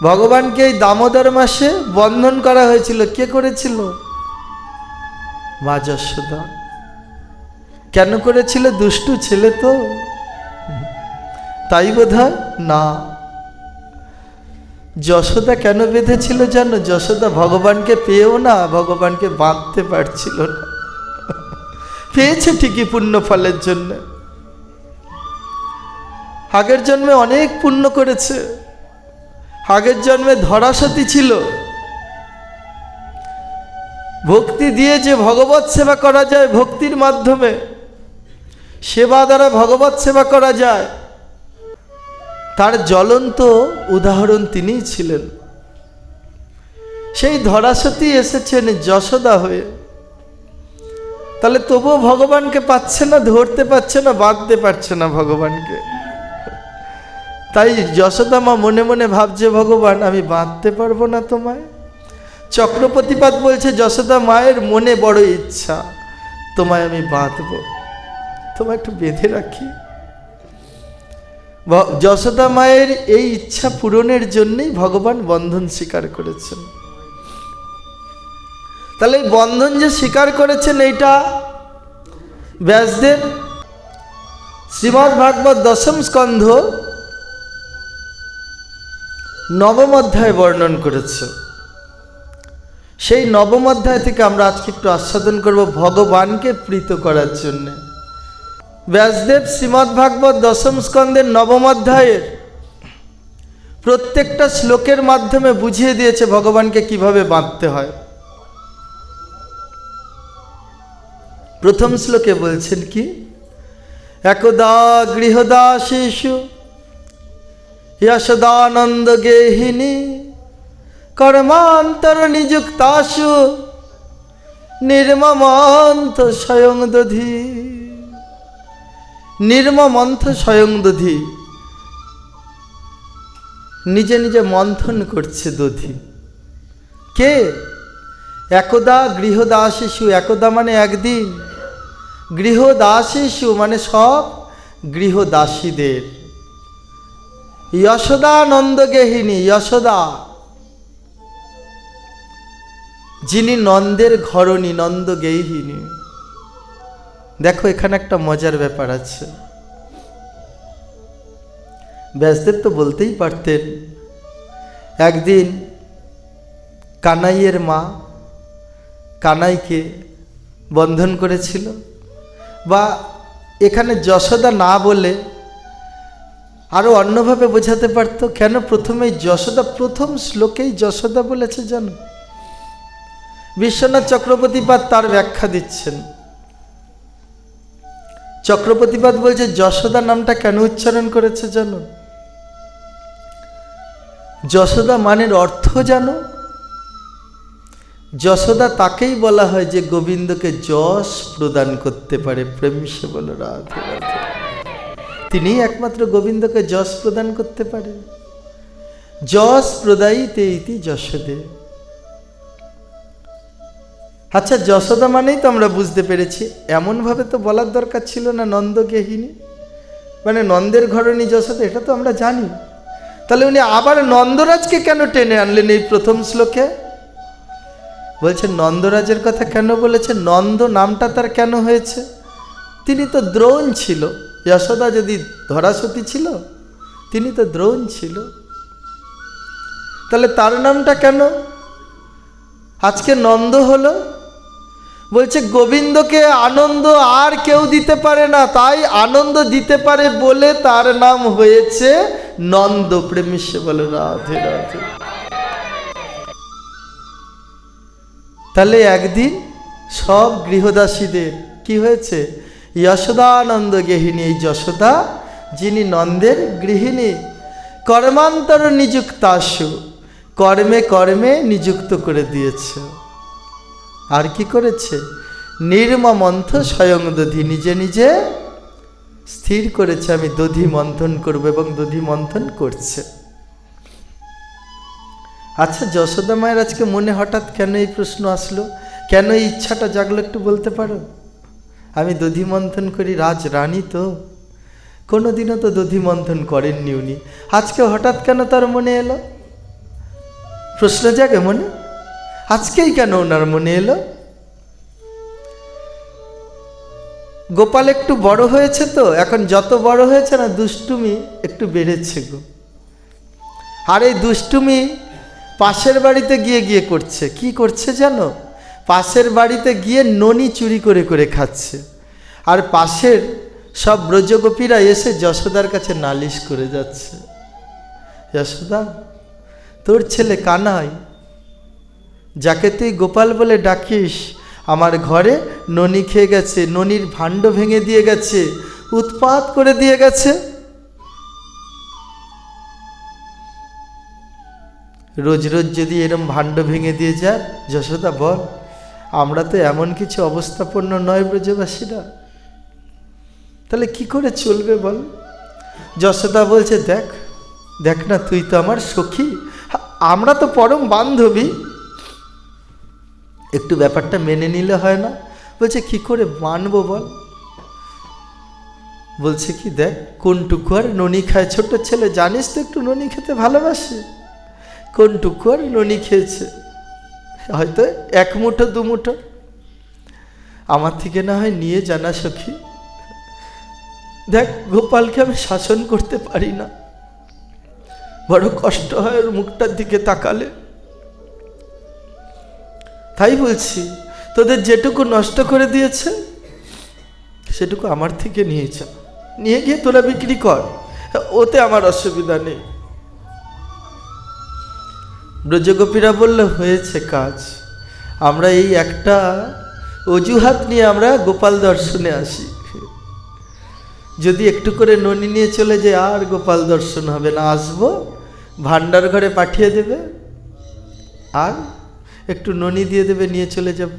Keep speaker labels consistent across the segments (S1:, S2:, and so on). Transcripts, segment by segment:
S1: ভগবানকে এই দামোদর মাসে বন্ধন করা হয়েছিল। কে করেছিল? মা যশোদা। কেন করেছিল? দুষ্টু ছেলে তো, তাই বোধহয় না। যশোদা কেন বেঁধেছিল জানো? যশোদা ভগবানকে পেয়েও না ভগবানকে বাঁধতে পারছিল না। পেয়েছে ঠিকই পুণ্য ফলের জন্য, আগের জন্মে অনেক পুণ্য করেছে। আগের জন্মে ধরাসতী ছিল। ভক্তি দিয়ে যে ভগবত সেবা করা যায়, ভক্তির মাধ্যমে সেবা দ্বারা ভগবত সেবা করা যায়, তার জ্বলন্ত উদাহরণ তিনিই ছিলেন। সেই ধরাসতী এসেছেন যশোদা হয়ে, তাহলে তবুও ভগবানকে পাচ্ছে না, ধরতে পারছে না, বাঁধতে পারছে না ভগবানকে। তাই যশোদা মা মনে মনে ভাবছে, ভগবান আমি বাঁধতে পারবো না তোমায়। চক্রপতিপাদ বলছে যশোদা মায়ের মনে বড় ইচ্ছা, তোমায় আমি বাঁধবো, তোমায় একটু বেঁধে রাখি। যশোদা মায়ের এই ইচ্ছা পূরণের জন্যই ভগবান বন্ধন স্বীকার করেছেন। তাহলে এই বন্ধন যে স্বীকার করেছেন, এইটা ব্যাসদেব শ্রীমদ্ ভাগবত দশম স্কন্ধ নবম অধ্যায়ে বর্ণন করেছে। সেই নবম অধ্যায় থেকে আমরা আজকে একটু আস্বাদন করব ভগবানকে প্রীত করার জন্য। ব্যাসদেব শ্রীমদ্ ভাগবত দশম স্কন্ধের নবম অধ্যায়ের প্রত্যেকটা শ্লোকের মাধ্যমে বুঝিয়ে দিয়েছে ভগবানকে কিভাবে বাঁধতে হয়। প্রথম শ্লোকে বলছেন কি, একদা গৃহদাসীষু যশোদানন্দ গেহিনী কর্মান্তর নিযুক্তাসু নির্মমন্থ স্বয়ং দধি। নির্মমন্থ স্বয়ং দধি, নিজে নিজে মন্থন করছে দধি। কে? একদা গৃহদাসীষু, একদা মানে একদিন, গৃহদাসীষু মানে সব গৃহদাসীদের। যশোদানন্দ গেহিনী, যশোদা যিনি নন্দের ঘরণী, নন্দ গেহিনী। দেখো এখানে একটা মজার ব্যাপার আছে। ব্যাসদেব তো বলতেই পারতেন, একদিন কানাইয়ের মা কানাইকে বন্ধন করেছিল, বা এখানে যশোদা না বলে আরও অন্যভাবে বোঝাতে পারত। কেন প্রথমেই যশোদা, প্রথম শ্লোকেই যশোদা বলেছে জানো? বিশ্বনাথ চক্রবর্তীপাদ তার ব্যাখ্যা দিচ্ছেন। চক্রবর্তীপাদ বলছে যশোদা নামটা কেন উচ্চারণ করেছে জানো? যশোদা মানের অর্থ জানো? যশোদা তাকেই বলা হয় যে গোবিন্দকে যশ প্রদান করতে পারে। প্রেম সে বলো রাধে রাধে। তিনিই একমাত্র গোবিন্দকে যশ প্রদান করতে পারে। যশ প্রদায়িতে ইতি যশোদে। আচ্ছা, যশোদা মানেই তো আমরা বুঝতে পেরেছি, এমনভাবে তো বলার দরকার ছিল না নন্দ গেহিনী, মানে নন্দের ঘরণী যশোদা, এটা তো আমরা জানি। তাহলে উনি আবার নন্দরাজকে কেন টেনে আনলেন এই প্রথম শ্লোকে? বলছেন নন্দরাজের কথা কেন বলেছে? নন্দ নামটা তার কেন হয়েছে? তিনি তো দ্রোণ ছিল। যশোদা যদি ধরাসতী ছিল, তিনি তো দ্রোণ ছিল। তাহলে তার নামটা কেন আজকে নন্দ হলো? বলছে গোবিন্দকে আনন্দ আর কেউ দিতে পারে না, তাই আনন্দ দিতে পারে বলে তার নাম হয়েছে নন্দ। প্রেমিসে বলে রাধে রাধে। তাহলে একদিন সব গৃহদাসীদের কি হয়েছে? যশোদানন্দ গেহিনী, এই যশোদা যিনি নন্দের গৃহিণী, কর্মান্তর নিযুক্তাসু, কর্মে কর্মে নিযুক্ত করে দিয়েছে। আর কি করেছে? নির্মমন্থ স্বয়ং দধি, নিজে নিজে স্থির করেছে আমি দধি মন্থন করব, এবং দধি মন্থন করছে। আচ্ছা, যশোদা মায়ের আজকে মনে হঠাৎ কেন এই প্রশ্ন আসলো, কেন এই ইচ্ছাটা জাগলো, একটু বলতে পারো? আমি দধি মন্থন করি, রাজ রানী তো কোনোদিনও তো দধি মন্থন করেননি উনি, আজকে হঠাৎ কেন তার মনে এলো? প্রশ্ন জাগে মনে, আজকেই কেন ওনার মনে এলো? গোপাল একটু বড় হয়েছে তো, এখন যত বড় হয়েছে না দুষ্টুমি একটু বেড়েছে গো। আর এই দুষ্টুমি পাশের বাড়িতে গিয়ে গিয়ে করছে। কি করছে জানো? পাশের বাড়িতে গিয়ে ননি চুরি করে করে খাচ্ছে। আর পাশের সব ব্রজগোপীরা এসে যশোদার কাছে নালিশ করে যাচ্ছে, যশোদা তোর ছেলে কানাই, যাকে তুই গোপাল বলে ডাকিস, আমার ঘরে ননি খেয়ে গেছে, ননির ভাণ্ড ভেঙে দিয়ে গেছে, উৎপাত করে দিয়ে গেছে। রোজ রোজ যদি এরম ভাণ্ড ভেঙে দিয়ে যায়, যশোদা বল, আমরা তো এমন কিছু অবস্থাপন্ন নয় ব্রজবাসীরা, তাহলে কি করে চলবে বল? যশোদা বলছে, দেখ দেখ না, তুই তো আমার সখী, আমরা তো পরম বান্ধবী, একটু ব্যাপারটা মেনে নিলে হয় না? বলছে কি করে মানবো বল? বলছে কি, দেখ কোনটুকু আর ননি খায়, ছোট ছেলে জানিস তো একটু ননি খেতে ভালোবাসে, কোনটুকু আর ননি খেয়েছে, হয়তো এক মুঠো দু মুঠো, আমার থেকে না হয় নিয়ে জানা সখী। দেখ গোপালকে আমি শাসন করতে পারি না, বড় কষ্ট হয় ওর মুখটার দিকে তাকালে। তাই বলছি, তোদের যেটুকু নষ্ট করে দিয়েছে সেটুকু আমার থেকে নিয়েছে, নিয়ে গিয়ে তোরা বিক্রি কর, ওতে আমার অসুবিধা নেই। ব্রজগোপীরা বলল, হয়েছে কাজ, আমরা এই একটা অজুহাত নিয়ে আমরা গোপাল দর্শনে আসি, যদি একটু করে ননি নিয়ে চলে যায় আর গোপাল দর্শন হবে না, আসবো ভান্ডার ঘরে পাঠিয়ে দেবে আর একটু ননি দিয়ে দেবে, নিয়ে চলে যাব।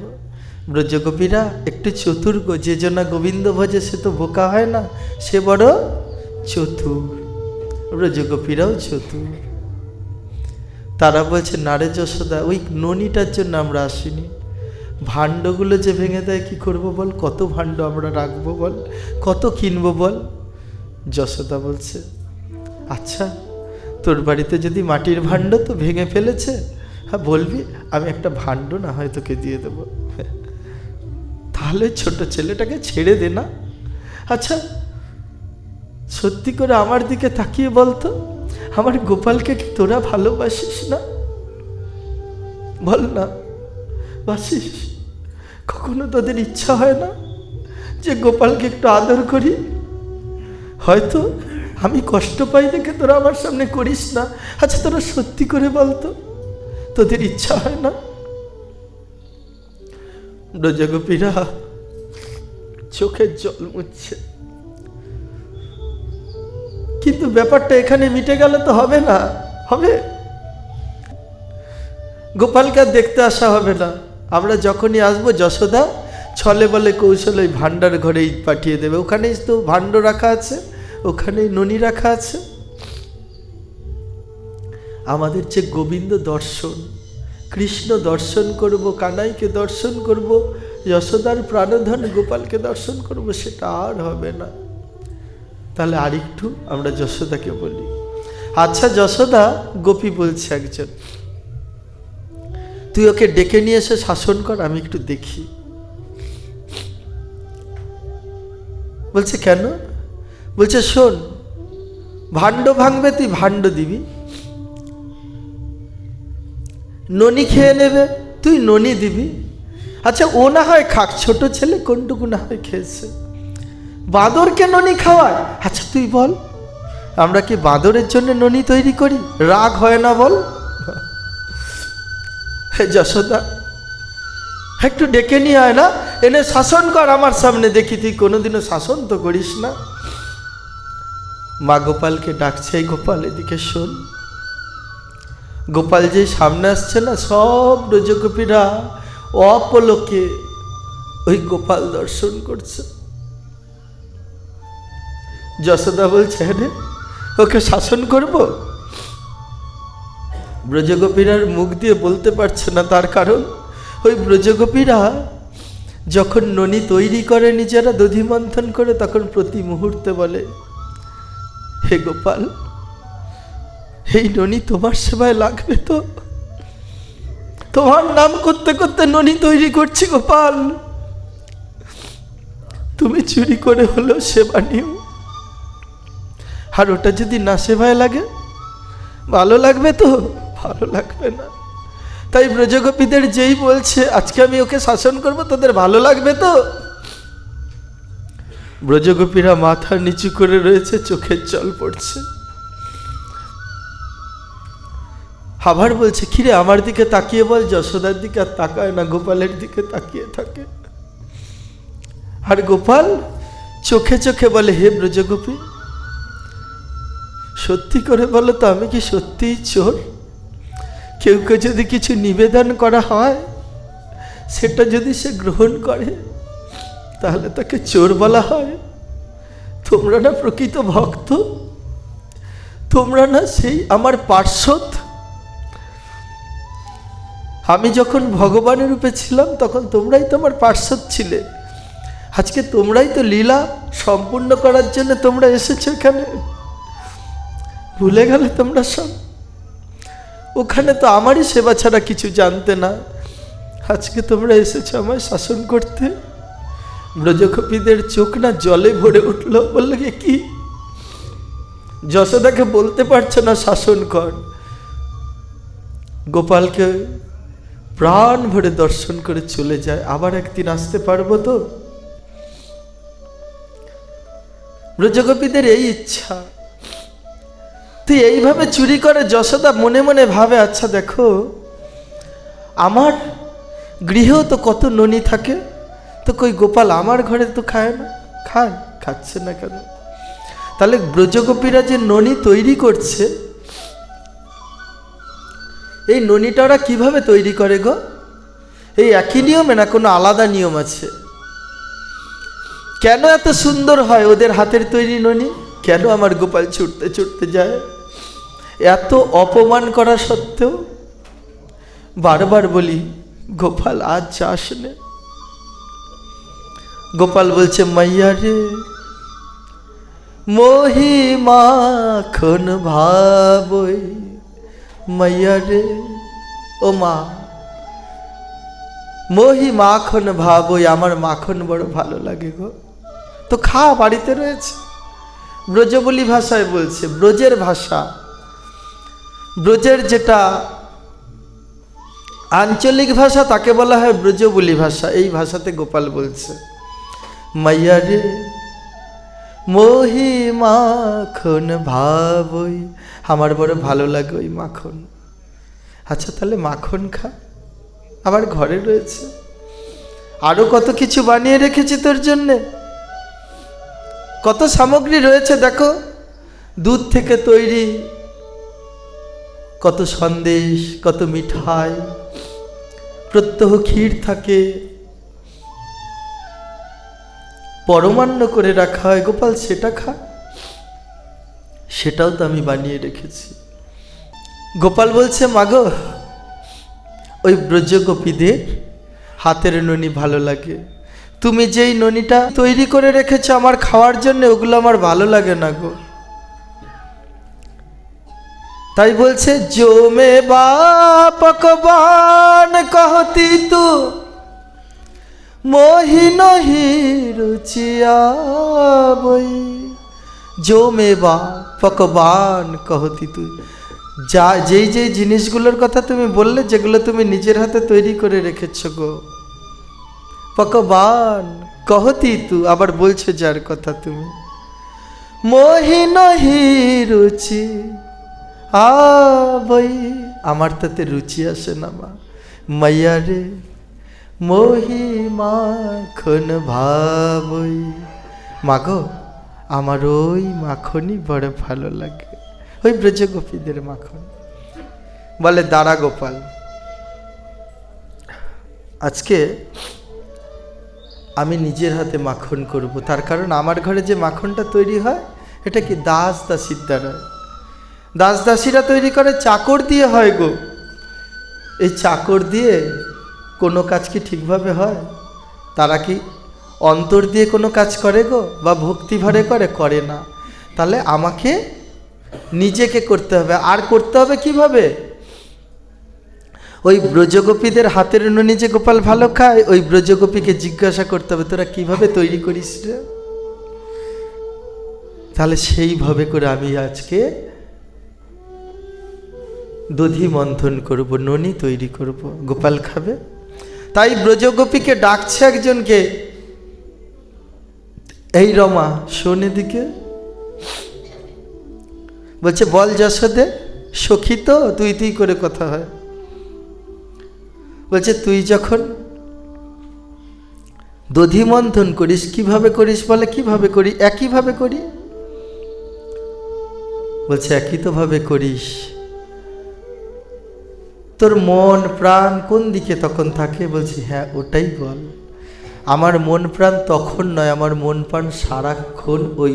S1: ব্রজগোপীরা একটু চতুর গো, যে জনা গোবিন্দ ভজে সে তো বোকা হয় না, সে বড় চতুর। ব্রজগোপীরাও চতুর। তারা বলছে, না রে যশোদা, ওই ননিটার জন্য আমরা আসিনি, ভাণ্ডগুলো যে ভেঙে দেয় কি করব বল, কত ভাণ্ড আমরা রাখবো বল, কত কিনবো বল। যশোদা বলছে, আচ্ছা তোর বাড়িতে যদি মাটির ভাণ্ড তো ভেঙে ফেলেছে, হ্যাঁ বলবি, আমি একটা ভাণ্ড না হয় তোকে দিয়ে দেবো, তাহলে ছোট ছেলেটাকে ছেড়ে দে না। আচ্ছা সত্যি করে আমার দিকে তাকিয়ে বলতো, আমার গোপালকে কি তোরা ভালোবাসিস না? বল না, বাসিস? কখনো তোদের ইচ্ছা হয় না যে গোপালকে একটু আদর করি? হয়তো আমি কষ্ট পাই দেখে তোরা আমার সামনে করিস না। আচ্ছা তোরা সত্যি করে বলতো, তোদের ইচ্ছা হয় না? ব্রজগোপীরা চোখের জল মুছছে, কিন্তু ব্যাপারটা এখানে মিটে গেলে তো হবে না, হবে গোপালকে আর দেখতে আসা হবে না। আমরা যখনই আসবো যশোদা ছলে বলে কৌশলে ওই ভাণ্ডার ঘরেই পাঠিয়ে দেবে, ওখানেই তো ভাণ্ড রাখা আছে, ওখানেই ননি রাখা আছে। আমাদের যে গোবিন্দ দর্শন, কৃষ্ণ দর্শন করব, কানাইকে দর্শন করব, যশোদার প্রাণধন গোপালকে দর্শন করব, সেটা আর হবে না। তাহলে আরেকটু আমরা যশোদাকে বলি, আচ্ছা যশোদা, গোপী বলছে একজন, তুই ওকে ডেকে নিয়ে এসে শাসন কর, আমি একটু দেখি। বলছে কেন? বলছে শোন, ভাণ্ড ভাঙবে, তুই ভাণ্ড দিবি, ননি খেয়ে নেবে, তুই ননি দিবি। আচ্ছা ও না হয় খাক, ছোট ছেলে কোনটুকু না হয় খেয়েছে, বাঁদরকে ননি খাওয়ায়। আচ্ছা তুই বল, আমরা কি বাঁদরের জন্য ননি তৈরি করি? রাগ হয় না বল? যশোদা একটু ডেকে নিয়ে আয় না, এনে শাসন কর আমার সামনে দেখি, তুই কোনোদিনও শাসন তো করিস না। মা গোপালকে ডাকছে, গোপাল এদিকে শোন। গোপাল যে সামনে আসছে না, সব ব্রজগোপীরা অপলোকে ওই গোপাল দর্শন করছে। যশোদা বলছে, হ্যাঁ ওকে শাসন করব? ব্রজগোপীরার মুখ দিয়ে বলতে পারছে না, তার কারণ ওই ব্রজগোপীরা যখন ননি তৈরি করে নিজেরা দধি মন্থন করে, তখন প্রতি মুহূর্তে বলে, হে গোপাল, এই ননি তোমার সেবায় লাগবে তো? তোমার নাম করতে করতে ননি তৈরি করছি গোপাল, তুমি চুরি করে হলেও সেবা নিও। আর ওটা যদি না সেবায় লাগে, ভালো লাগবে তো? ভালো লাগবে না। তাই ব্রজগোপীদের যেই বলছে আজকে আমি ওকে শাসন করব, তোদের ভালো লাগবে তো? ব্রজগোপীরা মাথা নিচু করে রয়েছে, চোখের জল পড়ছে। আবার বলছে, কিরে আমার দিকে তাকিয়ে বল। যশোদার দিকে আর তাকায় না, গোপালের দিকে তাকিয়ে থাকে। আর গোপাল চোখে চোখে বলে, হে ব্রজগোপী, সত্যি করে বলো তো, আমি কি সত্যিই চোর? কেউকে যদি কিছু নিবেদন করা হয়, সেটা যদি সে গ্রহণ করে, তাহলে তাকে চোর বলা হয়? তোমরা না প্রকৃত ভক্ত, তোমরা না সেই আমার পার্শ্বদ। আমি যখন ভগবানের রূপে ছিলাম, তখন তোমরাই তো আমার পার্শ্বদ ছিলে। আজকে তোমরাই তো লীলা সম্পূর্ণ করার জন্য তোমরা এসেছো এখানে। ভুলে গেলে তোমরা সব? ওখানে তো আমারই সেবা ছাড়া কিছু জানতে না, আজকে তোমরা এসেছো আমায় শাসন করতে। ব্রজগোপীদের চোখ না জলে ভরে উঠল। বলল, কি যশোদাকে বলতে পারছে না শাসন কর। গোপালকে প্রাণ ভরে দর্শন করে চলে যায়। আবার একদিন আসতে পারবো তো? ব্রজগোপীদের এই ইচ্ছা। তুই এইভাবে চুরি করে যশোদা মনে মনে ভাবে, আচ্ছা দেখো, আমার গৃহেও তো কত ননি থাকে, তো কই গোপাল আমার ঘরে তো খায় না? খায়, খাচ্ছে না কেন? তাহলে ব্রজগোপীরা যে ননি তৈরি করছে, এই ননিটা ওরা কিভাবে তৈরি করে গো? এই একই নিয়মে না কোনো আলাদা নিয়ম আছে? কেন এত সুন্দর হয় ওদের হাতের তৈরি ননি? কেন আমার গোপাল ছুটতে ছুটতে যায়? এত অপমান করা সত্ত্বেও বারবার বলি, গোপাল আজ যাস নে। গোপাল বলছে, মাইয়া রে মোহি মাখন ভাবই, মাইয়া রে ও মা, মোহি মাখন ভাবই, আমার মাখন বড় ভালো লাগে গো। তো খা, বাড়িতে রয়েছে। ব্রজবলি ভাষায় বলছে, ব্রজের ভাষা, ব্রজের যেটা আঞ্চলিক ভাষা তাকে বলা হয় ব্রজবলি ভাষা। এই ভাষাতে গোপাল বলছে, মাইয়া রে মোহি মাখন ভাবই, আমার বড় ভালো লাগে ওই মাখন। আচ্ছা তাহলে মাখন খা, আবার ঘরে রয়েছে। আরো কত কিছু বানিয়ে রেখেছি তোর জন্যে, কত সামগ্রী রয়েছে দেখো। দুধ থেকে তৈরি কত সন্দেশ, কত মিঠাই, প্রত্যহ ক্ষীর থাকে, পরমান্ন করে রাখা হয়। গোপাল সেটা খা, সেটাও তো আমি বানিয়ে রেখেছি। গোপাল বলছে, মাগো ওই ব্রজগোপীদের হাতের ননি ভালো লাগে, তুমি যেই ননিটা তৈরি করে রেখেছো আমার খাওয়ার জন্য, ওগুলো আমার ভালো লাগে না গো। তাই বলছে, जो में पकवान कहती तू मोहि नहीं रुचिया बई, जो में पकवान कहती तू, যা যেই যেই জিনিসগুলোর কথা তুমি বললে, যেগুলো তুমি নিজের হাতে তৈরি করে রেখেছো গো, পকবান कहती तू, আবার বলছো যার কথা তুমি, মোহি নহি রুচি বই, আমার তাতে রুচি আসে না মা। মাইয়া রে মোহি মাখন ভাবই, মাগো আমার ওই মাখনই বড় ভালো লাগে, ওই ব্রজগোপীদের মাখন। বলে, দাঁড়া গোপাল, আজকে আমি নিজের হাতে মাখন করব। তার কারণ আমার ঘরে যে মাখনটা তৈরি হয়, এটা কি দাস দাসীর দ্বারা, দাস দাসীরা তৈরি করে, চাকর দিয়ে হয় গো। এই চাকর দিয়ে কোনো কাজ কি ঠিকভাবে হয়? তারা কি অন্তর দিয়ে কোনো কাজ করে গো, বা ভক্তি ভরে করে? করে না। তাহলে আমাকে নিজেকে করতে হবে। আর করতে হবে কিভাবে? ওই ব্রজগোপীদের হাতের নুনি যে গোপাল ভালো খায়, ওই ব্রজগোপীকে জিজ্ঞাসা করতে হবে তোরা কিভাবে তৈরি করিস রে। তাহলে সেইভাবে করে আমি আজকে দধি মন্থন করব, ননি তৈরি করব, গোপাল খাবে। তাই ব্রজগোপীকে ডাকছে একজনকে, এই রমা শোন এদিকে, বলছে বল যশোদে, সখী তো তুই তুই করে কথা হয়। বলছে তুই যখন দধি মন্থন করিস কিভাবে করিস? বলে কিভাবে করি? একইভাবে করি। বলছে একই তো ভাবে করিস, তোর মন প্রাণ কোন দিকে তখন থাকে? বলছি হ্যাঁ ওটাই বল। আমার মন প্রাণ তখন নয়, আমার মন প্রাণ সারাক্ষণ ওই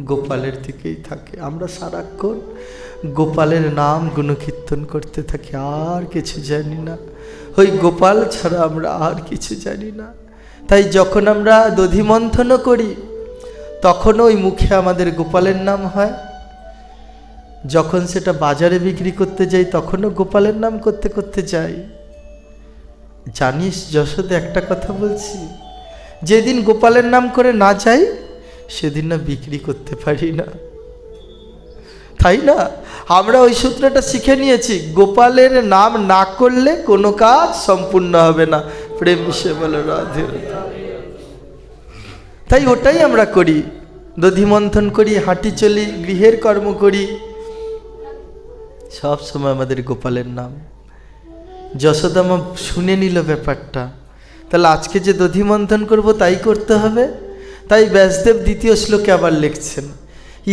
S1: গোপালের দিকেই থাকে। আমরা সারাক্ষণ গোপালের নাম গুণকীর্তন করতে থাকি, আর কিছু জানি না। ওই গোপাল ছাড়া আমরা আর কিছু জানি না। তাই যখন আমরা দধি মন্থনও করি তখন ওই মুখে আমাদের গোপালের নাম হয়, যখন সেটা বাজারে বিক্রি করতে যাই তখনও গোপালের নাম করতে করতে যাই। জানিস যশোদা একটা কথা বলছি, যেদিন গোপালের নাম করে না যাই সেদিন না বিক্রি করতে পারি না, তাই না? আমরা ওই সূত্রটা শিখে নিয়েছি, গোপালের নাম না করলে কোনো কাজ সম্পূর্ণ হবে না। প্রেম সে বলে রাধে। তাই ওটাই আমরা করি, দধি মন্থন করি, হাঁটি চলি, গৃহের কর্ম করি, সব সময় আমাদের গোপালের নাম। যশোদা মা শুনে নিল ব্যাপারটা, তাহলে আজকে যে দধি মন্থন করব তাই করতে হবে। তাই ব্যাসদেব দ্বিতীয় শ্লোকে আবার লিখছেন,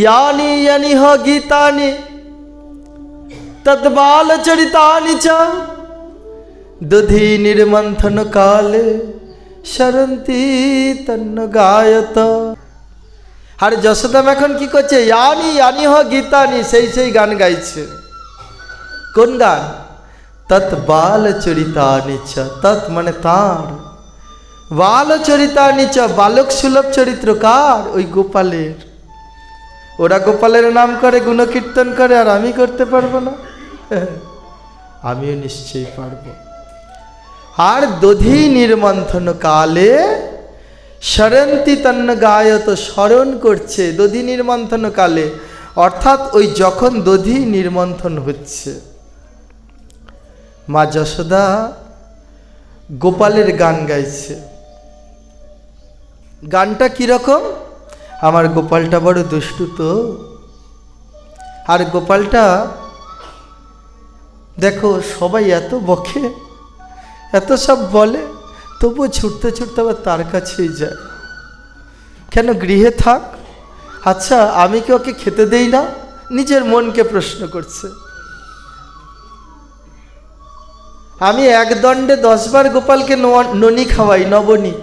S1: ইয়ানি ইয়ানি হ গীতানি তদ্বাল চরিতানি চ দধি নির্মন্থন কালে সরন্তি তন্ন গায়ত। আর যশোদা এখন কি করছে? ইয়ানি ইয়ানি হ গীতানি, সেই গান গাইছে। কোন গান? তৎ বাল চরিতানি চ, তৎ মানে তার, বাল চরিতানি চ বালক সুলভ চরিত্র কার? ওই গোপালের। ওরা গোপালের নাম করে, গুণকীর্তন করে, আর আমি করতে পারবো না? আমিও নিশ্চয়ই পারবো। আর দধি নির্মন্থন কালে স্মরন্তি তন্ন গায়ত, স্মরণ করছে দধি নির্মন্থন কালে, অর্থাৎ ওই যখন দধি নির্মন্থন হচ্ছে মা যশোদা গোপালের গান গাইছে। গানটা কিরকম? আমার গোপালটা বড় দুষ্টু তো, আর গোপালটা দেখো সবাই এত বকে, এত সব বলে, তবুও ছুটতে ছুটতে আবার তার কাছেই যায়। কেন? গৃহে থাক, আচ্ছা আমি কি ওকে খেতে দেই না? নিজের মনকে প্রশ্ন করছে। আমি এক দণ্ডে 10 বার গোপালকে ননি খাওয়াই, নবনী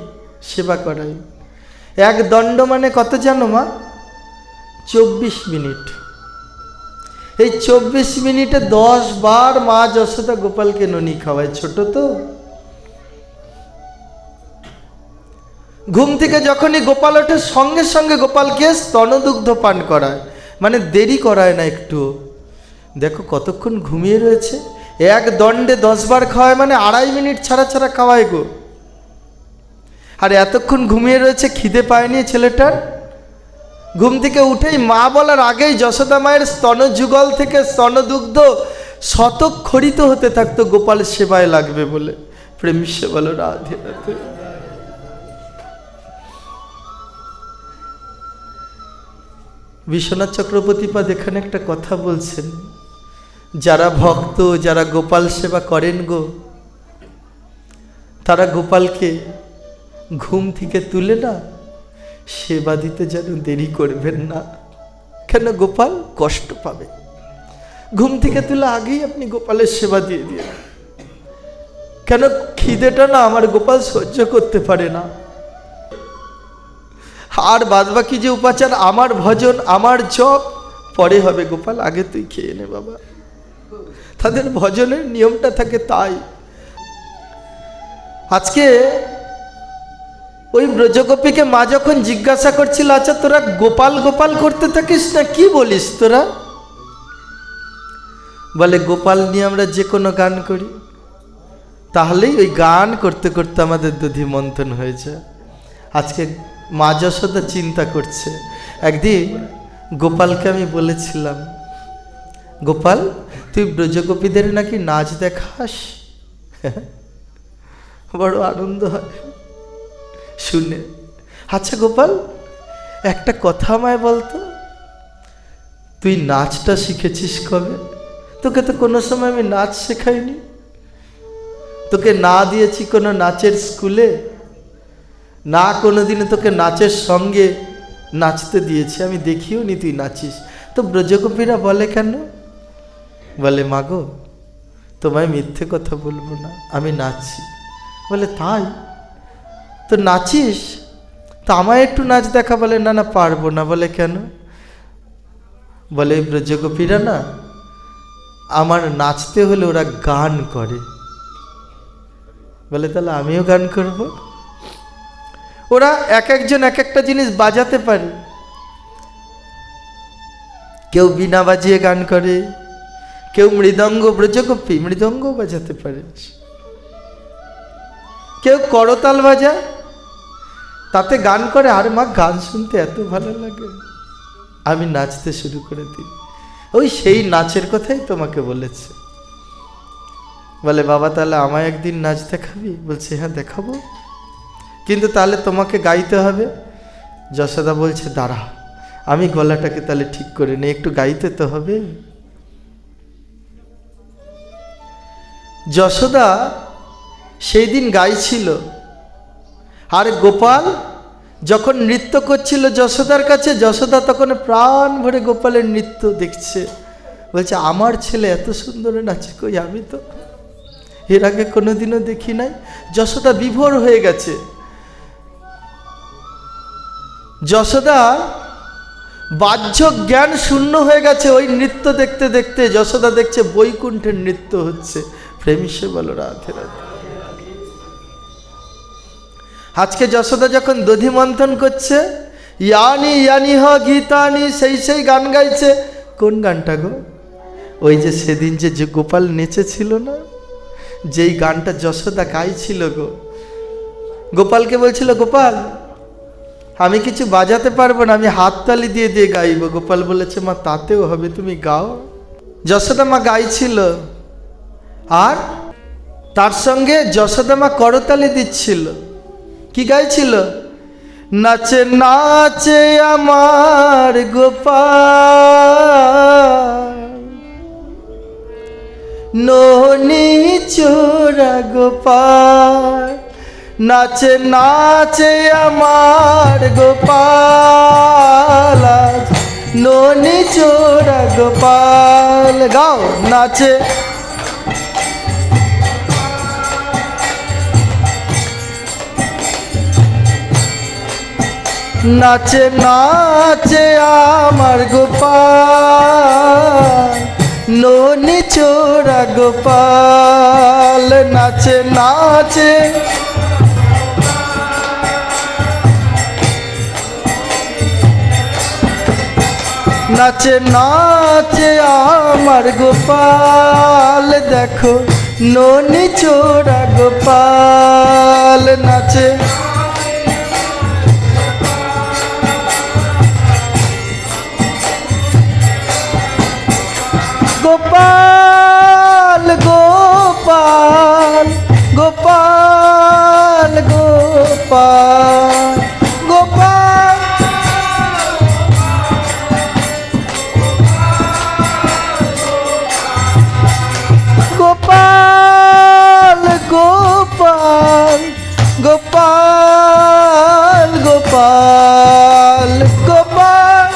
S1: সেবা করাই। এক দণ্ড মানে কত জানো মা? 24 মিনিট। এই 24 মিনিটে 10 বার মা যশোদা গোপালকে ননি খাওয়ায়। ছোট তো। ঘুম থেকে যখনই গোপাল ওঠে সঙ্গে সঙ্গে গোপালকে স্তনদুগ্ধ পান করায়, মানে দেরি করায় না একটু। দেখো কতক্ষণ ঘুমিয়ে রয়েছে। এক দণ্ডে 10 বার খাওয়ায়, মানে 2.5 মিনিট ছাড়া ছাড়া খাওয়ায় গো। আর এতক্ষণ ঘুমিয়ে রয়েছে, খিদে পায়নি ছেলেটার। ঘুম থেকে উঠেই মা বলার আগেই যশোদা মায়ের স্তনযুগল থেকে স্তনদুগ্ধ শতক্ষরিত হতে থাকতো গোপাল সেবায় লাগবে বলে। প্রেম সে বলো রাধে রাধে। বিশ্বনাথ চক্রবর্তীপাদ এখানে একটা কথা বলছেন, যারা ভক্ত, যারা গোপাল সেবা করেন গো, তারা গোপালকে ঘুম থেকে তুলে না সেবা দিতে যেন দেরি করবেন না। কেন? গোপাল কষ্ট পাবে। ঘুম থেকে তুলে আগেই আপনি গোপালের সেবা দিয়ে দিয়ে। কেন? খিদেটা না আমার গোপাল সহ্য করতে পারে না। আর বাদবাকি যে উপাচার, আমার ভজন, আমার জপ পরে হবে, গোপাল আগে তুই খেয়ে নে বাবা। তাদের ভজনের নিয়মটা থাকে তাই। আজকে ওই ব্রজগোপীকে মা যখন জিজ্ঞাসা করছিল, আচ্ছা তোরা গোপাল গোপাল করতে থাকিস না, কি বলিস তোরা? বলে গোপাল নিয়ে আমরা যে কোনো গান করি। তাহলেই ওই গান করতে করতে আমাদের দধি মন্থন হয়েছে। আজকে মা যশোদা চিন্তা করছে। একদিন গোপালকে আমি বলেছিলাম, গোপাল তুই ব্রজগোপীদের নাকি নাচ দেখাস, বড় আনন্দ হয় শুনে। আচ্ছা গোপাল, একটা কথা আমায় বলতো, তুই নাচটা শিখেছিস কবে? তোকে তো কোনো সময় আমি নাচ শেখাইনি, তোকে না দিয়েছি কোনো নাচের স্কুলে, না কোনোদিনও তোকে নাচের সঙ্গে নাচতে দিয়েছি, আমি দেখিও নি তুই নাচিস। তো ব্রজগোপীরা বলে কেন? বলে মাগো তোমায় মিথ্যে কথা বলবো না, আমি নাচি। বলে তাই? তো নাচিস, তো আমায় একটু নাচ দেখা। বলে না না পারবো না। বলে কেন? বলে ব্রজগোপীরা না আমার নাচতে হলে ওরা গান করে। বলে তাহলে আমিও গান করব। ওরা এক একজন এক একটা জিনিস বাজাতে পারে, কেউ বীণা বাজিয়ে গান করে, কেউ মৃদঙ্গ, ব্রজগোপী মৃদঙ্গ বাজাতে পারে, কেউ করতাল বাজায়, তাতে গান করে। আর মা গান শুনতে এত ভালো লাগে, আমি নাচতে শুরু করে দিই। ওই সেই নাচের কথাই তোমাকে বলেছে। বলে বাবা তাহলে আমায় একদিন নাচ দেখাবি? বলছে হ্যাঁ দেখাবো, কিন্তু তাহলে তোমাকে গাইতে হবে। যশোদা বলছে দাঁড়া আমি গলাটাকে তাহলে ঠিক করে নিই, একটু গাইতে তো হবে। যশোদা সেই দিন গাইছিল, আর গোপাল যখন নৃত্য করছিল যশোদার কাছে, যশোদা তখন প্রাণ ভরে গোপালের নৃত্য দেখছে। বলছে আমার ছেলে এত সুন্দর নাচে, কই আমি তো এর আগে কোনোদিনও দেখি নাই। যশোদা বিভোর হয়ে গেছে। যশোদা বাহ্য জ্ঞান শূন্য হয়ে গেছে ওই নৃত্য দেখতে দেখতে। যশোদা দেখছে বৈকুণ্ঠের নৃত্য হচ্ছে। প্রেমী সে বলো রাধে রাধে। আজকে যশোদা যখন দধি মন্থন করছে, ইয়ানি ইয়ানি হ গীতানি, সেই গান গাইছে। কোন গানটা গো? ওই যে সেদিন যে গোপাল নেচেছিল না, যেই গানটা যশোদা গাইছিল গো। গোপালকে বলছিল গোপাল আমি কিছু বাজাতে পারবো না, আমি হাততালি দিয়ে দিয়ে গাইব। গোপাল বলেছে মা তাতেও হবে, তুমি গাও। যশোদা মা গাইছিল, আর তার সঙ্গে যশোদা মা করতালি দিচ্ছিল। কি গাইছিল? নাচে নাচে আমার গোপাল, ননি চোরা গোপাল, নাচে নাচে আমার গোপাল, ননি চোরা গোপাল। গাও নাচে নাচে নাচে আমার গোপাল, ননি চোরা গোপাল, নাচে নাচে নাচে নাচে আমার গোপাল, দেখো ননি চোরা গোপাল নাচে। গোপাল গোপাল গোপাল গোপাল গোপাল, গোপাল গোপাল গোপাল গোপাল গোপাল,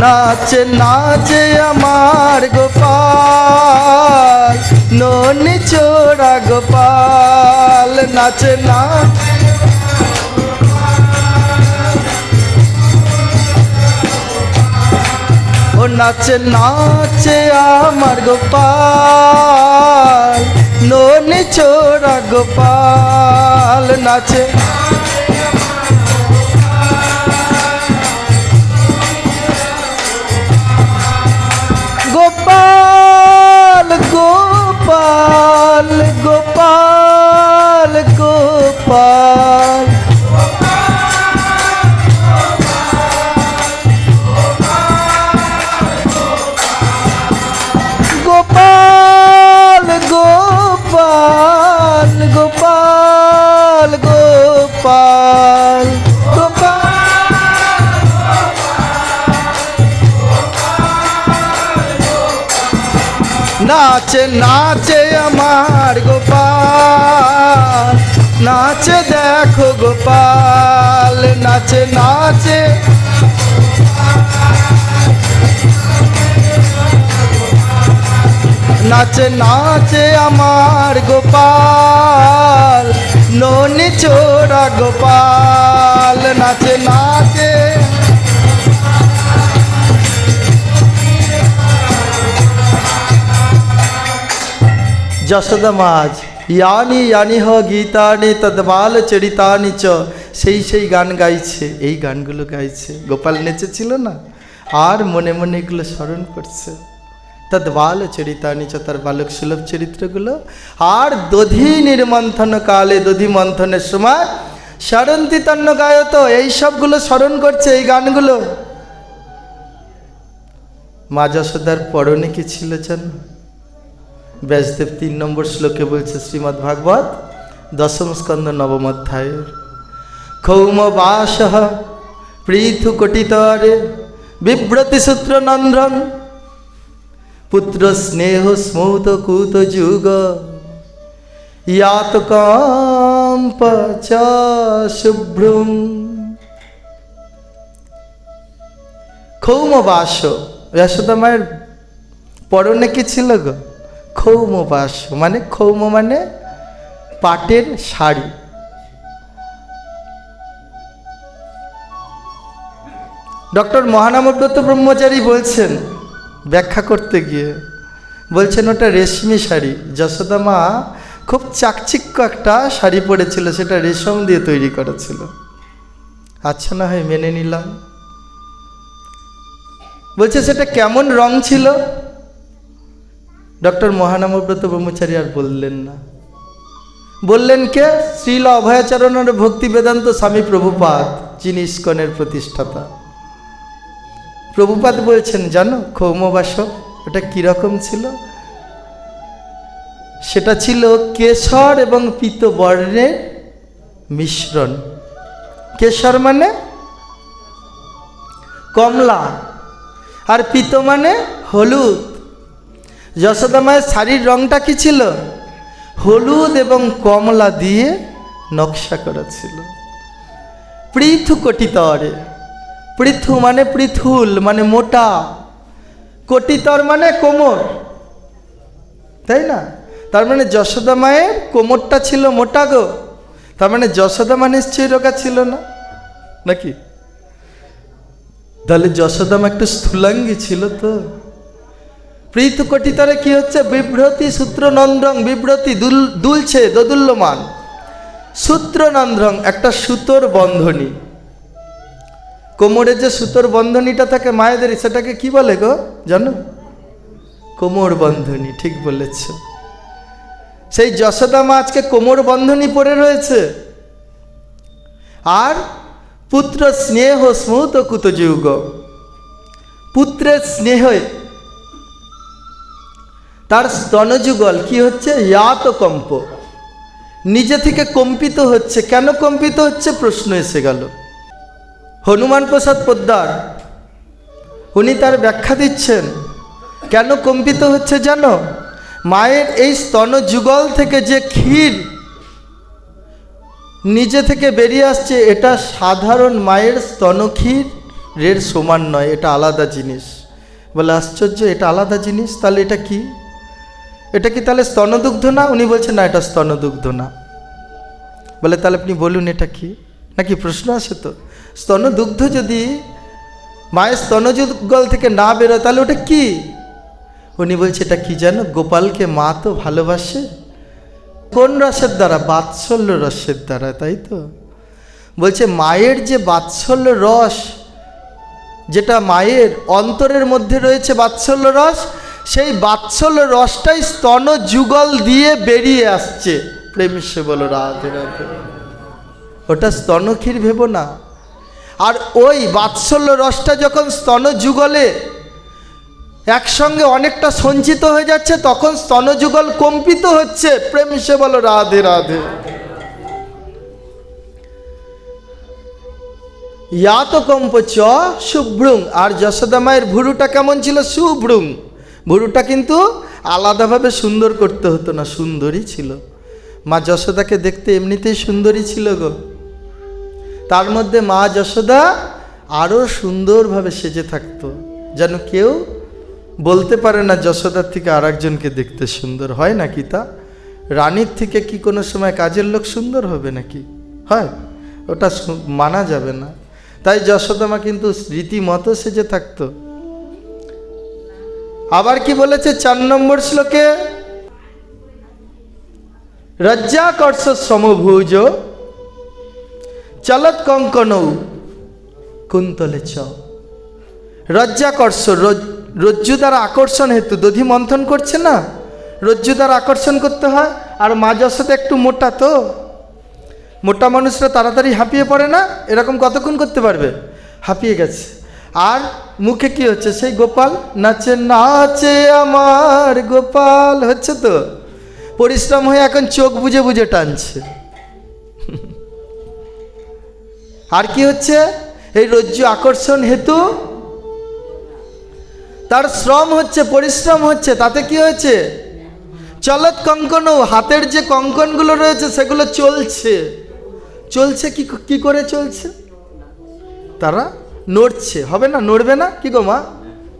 S1: নাচে নাচে আমার গোপাল, ননি চোরা গোপাল, নাচে না ও নাচে নাচে আমার গোপাল, ননি চোরা গোপাল নাচে। নাচে নাচে আমার গোপাল, নাচে দেখো গোপাল, নাচে নাচে নাচে নাচে আমার গোপাল, ননি চোরা গোপাল, নাচে নাচে। যশোদা মাজ ইয়ানি ইয়ানি হ গীতানি তদ্বাল চরিতানি চ, সেই গান গাইছে, এই গানগুলো গাইছে। গোপাল নেচেছিল না, আর মনে মনে এগুলো স্মরণ করছে। তদ্বাল চরিতানি চ, তার বালক সুলভ চরিত্রগুলো। আর দধি নির্মন্থন কালে, দধি মন্থনের সময় স্মরন্তি তন্ন গায়ত, এই সবগুলো স্মরণ করছে, এই গানগুলো। মা যশোদার পরনে কি ছিল জানো? ব্যাসদেব 3 নম্বর শ্লোকে বলছে, শ্রীমদ্ ভাগবত 10ম স্কন্ধ 9ম অধ্যায়ের, ক্ষৌম বাস পৃথু কটিতরে বিভ্রতি সূত্র নন্দ্রং পুত্র স্নেহ স্মৌত কুত যুগ ইয়াত কম্প চ শুভ্রম। ক্ষৌম বাস, যশোদা মায়ের পরনে কি ছিল গো? ক্ষৌম বাস, মানে ক্ষৌম মানে পাটের শাড়ি। ডক্টর মহানামব্রত ব্রহ্মচারী বলছেন, ব্যাখ্যা করতে গিয়ে বলছেন ওটা রেশমি শাড়ি। যশোদা মা খুব চাকচিক্য একটা শাড়ি পরেছিল, সেটা রেশম দিয়ে তৈরি করা ছিল। আচ্ছা, না হয় মেনে নিলাম। বলছে সেটা কেমন রং ছিল? ডক্টর মহানামব্রত ব্রহ্মচারী আর বললেন না। বললেন কে? শ্রীল অভয়াচরণের ভক্তি বেদান্ত স্বামী প্রভুপাদ, যিনি ইস্কনের প্রতিষ্ঠাতা। প্রভুপাদ বলছেন, জানো ক্ষৌমবাস ওটা কিরকম ছিল? সেটা ছিল কেশর এবং পীত বর্ণের মিশ্রণ। কেশর মানে কমলা, আর পীত মানে হলুদ। যশোদা মায়ের শাড়ির রংটা কি ছিল? হলুদ এবং কমলা দিয়ে নকশা করা ছিল। পৃথু কটিতরে, পৃথু মানে পৃথুল মানে মোটা, কটিতর মানে কোমর, তাই না? তার মানে যশোদা মায়ের কোমরটা ছিল মোটা গো। তার মানে যশোদা মা নিশ্চয়ই রোগা ছিল না, নাকি? তাহলে যশোদা মা একটু স্থূলাঙ্গী ছিল তো। পৃথু কটিতরে কি হচ্ছে? বিভ্রতি সূত্র নন্দ্রং, বিভ্রতি দুলছে, দোদুল্যমান। সূত্র নন্দ্রং একটা সুতোর বন্ধনী। কোমরে যে সুতোর বন্ধনীটা থাকে মায়েদের, সেটাকে কি বলে গো জানো? কোমর বন্ধনী। ঠিক বলেছ। সেই যশোদা মা আজকে কোমর বন্ধনী পরে রয়েছে। আর পুত্র স্নেহ স্মৌত কুত যুগ, পুত্রের স্নেহে তার স্তনযুগল কি হচ্ছে? ইয়াত কম্প, নিজে থেকে কম্পিত হচ্ছে। কেন কম্পিত হচ্ছে? প্রশ্ন এসে গেল। হনুমান প্রসাদ পোদ্দার উনি তার ব্যাখ্যা দিচ্ছেন, কেন কম্পিত হচ্ছে জানো? মায়ের এই স্তনযুগল থেকে যে ক্ষীর নিজে থেকে বেরিয়ে আসছে, এটা সাধারণ মায়ের স্তনক্ষীরের সমান নয়, এটা আলাদা জিনিস। বলে আশ্চর্য, এটা আলাদা জিনিস, তাহলে এটা কি? এটা কি তাহলে স্তনদুগ্ধ না? উনি বলছেন না, এটা স্তনদুগ্ধ না। বলে তাহলে আপনি বলুন এটা কি? নাকি প্রশ্ন আসে তো, স্তনদুগ্ধ যদি মায়ের স্তনযুগল থেকে না বেরোয় তাহলে ওটা কি? উনি বলছে এটা কি জানো? গোপালকে মা তো ভালোবাসে কোন রসের দ্বারা? বাৎসল্য রসের দ্বারা, তাই তো? বলছে মায়ের যে বাৎসল্য রস, যেটা মায়ের অন্তরের মধ্যে রয়েছে বাৎসল্য রস, সেই বাৎসল্য রসটাই স্তনযুগল দিয়ে বেরিয়ে আসছে। প্রেমী সে বলো রাধে রাধে। ওটা স্তনক্ষীর ভেবো না। আর ওই বাৎসল্য রসটা যখন স্তনযুগলে একসঙ্গে অনেকটা সঞ্চিত হয়ে যাচ্ছে, তখন স্তনযুগল কম্পিত হচ্ছে। প্রেম সে বলো রাধে রাধে। ইয়াত কম্প চ শুভ্রুং। আর যশোদা মায়ের ভুরুটা কেমন ছিল? শুভ্রুং। ভুরুটা কিন্তু আলাদাভাবে সুন্দর করতে হতো না, সুন্দরী ছিল। মা যশোদাকে দেখতে এমনিতেই সুন্দরী ছিল গো। তার মধ্যে মা যশোদা আরও সুন্দরভাবে সেজে থাকতো, যেন কেউ বলতে পারে না যশোদার থেকে আর একজনকে দেখতে সুন্দর। হয় নাকি তা? রানীর থেকে কি কোনো সময় কাজের লোক সুন্দর হবে নাকি? হয়? ওটা মানা যাবে না। তাই যশোদা মা কিন্তু রীতিমতো সেজে থাকতো। আবার কি বলেছে 4 নম্বর শ্লোকে, রজ্জাকর্ষ সমভুজ চলত কঙ্কনৌ কুন্তলে চ। রজ্জাকর্ষ, রজ্জু দ্বারা আকর্ষণ হেতু, দধি মন্থন করছে না, রজ্জু দ্বারা আকর্ষণ করতে হয়। আর মা যশোদা একটু মোটা, তো মোটা মানুষরা তাড়াতাড়ি হাঁপিয়ে পড়ে না, এরকম কতক্ষণ করতে পারবে? হাঁপিয়ে গেছে। আর মুখে কি হচ্ছে? সেই গোপাল নাচে, নাচে আমার গোপাল হচ্ছে, তো পরিশ্রম হয়ে এখন চোখ বুজে বুজে টানছে। আর কি হচ্ছে? এই রজ্জু আকর্ষণ হেতু তার শ্রম হচ্ছে, পরিশ্রম হচ্ছে। তাতে কি হয়েছে? চলত কঙ্কনও, হাতের যে কঙ্কনগুলো রয়েছে সেগুলো চলছে। চলছে কি করে চলছে? তারা নড়ছে। হবে না? নড়বে না? কি গো মা,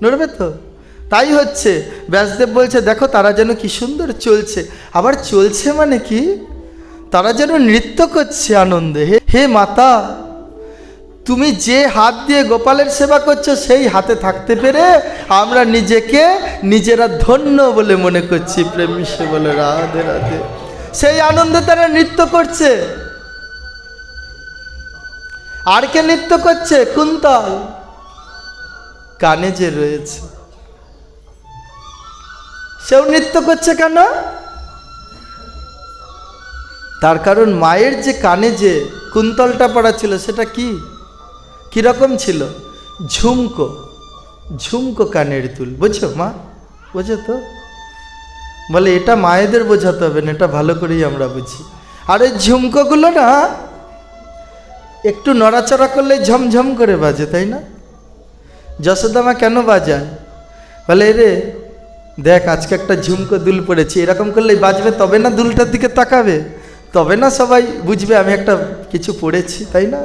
S1: নড়বে তো? তাই হচ্ছে। ব্যাসদেব বলছে দেখো তারা যেন কি সুন্দর চলছে। আবার চলছে মানে কি? তারা যেন নৃত্য করছে আনন্দে। হে মাতা, তুমি যে হাত দিয়ে গোপালের সেবা করছো সেই হাতে থাকতে পেরে আমরা নিজেকে নিজেরা ধন্য বলে মনে করছি। প্রেম সে বলে রাধে রাধে। সেই আনন্দে তারা নৃত্য করছে। আর কে নৃত্য করছে? কুন্তল কানে যে রয়েছে সেও নৃত্য করছে। কেন? তার কারণ মায়ের যে কানে যে কুন্তলটা পড়া ছিল সেটা কিরকম ছিল? ঝুমকো, ঝুমকো কানের দুল। বুঝছো মা? বোঝো তো? বলে এটা মায়েদের বোঝাতে হবে না, এটা ভালো করেই আমরা বুঝি। আর এই ঝুমকোগুলো না একটু নড়াচড়া করলে ঝমঝম করে বাজে, তাই না? যশোদা মা কেন বাজায়? বলে রে দেখ আজকে একটা ঝুমকো দুল পড়েছি, এরকম করলেই বাজবে, তবে না দুলটার দিকে তাকাবে, তবে না সবাই বুঝবে আমি একটা কিছু পড়েছি, তাই না?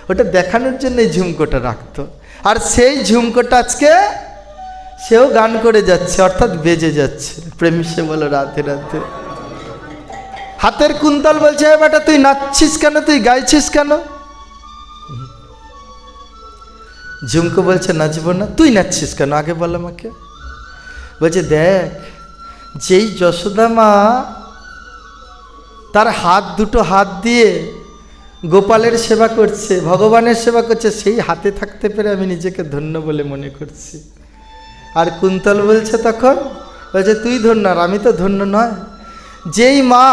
S1: ওটা দেখানোর জন্য এই ঝুমকোটা রাখতো। আর সেই ঝুমকোটা আজকে সেও গান করে যাচ্ছে, অর্থাৎ বেজে যাচ্ছে। প্রেম সে বলো রাধে রাধে। হাতের কুন্তল বলছে বেটা তুই নাচছিস কেন, তুই গাইছিস কেন? ঝুমকো বলছে নাচবো না। তুই নাচছিস কেন আগে বল আমাকে। বলছে দেখ যেই যশোদা মা তার দুটো হাত দিয়ে গোপালের সেবা করছে, ভগবানের সেবা করছে, সেই হাতে থাকতে পেরে আমি নিজেকে ধন্য বলে মনে করছি। আর কুন্তল বলছে তখন, বলছে তুই ধন্য আর আমি তো ধন্য নয়। যেই মা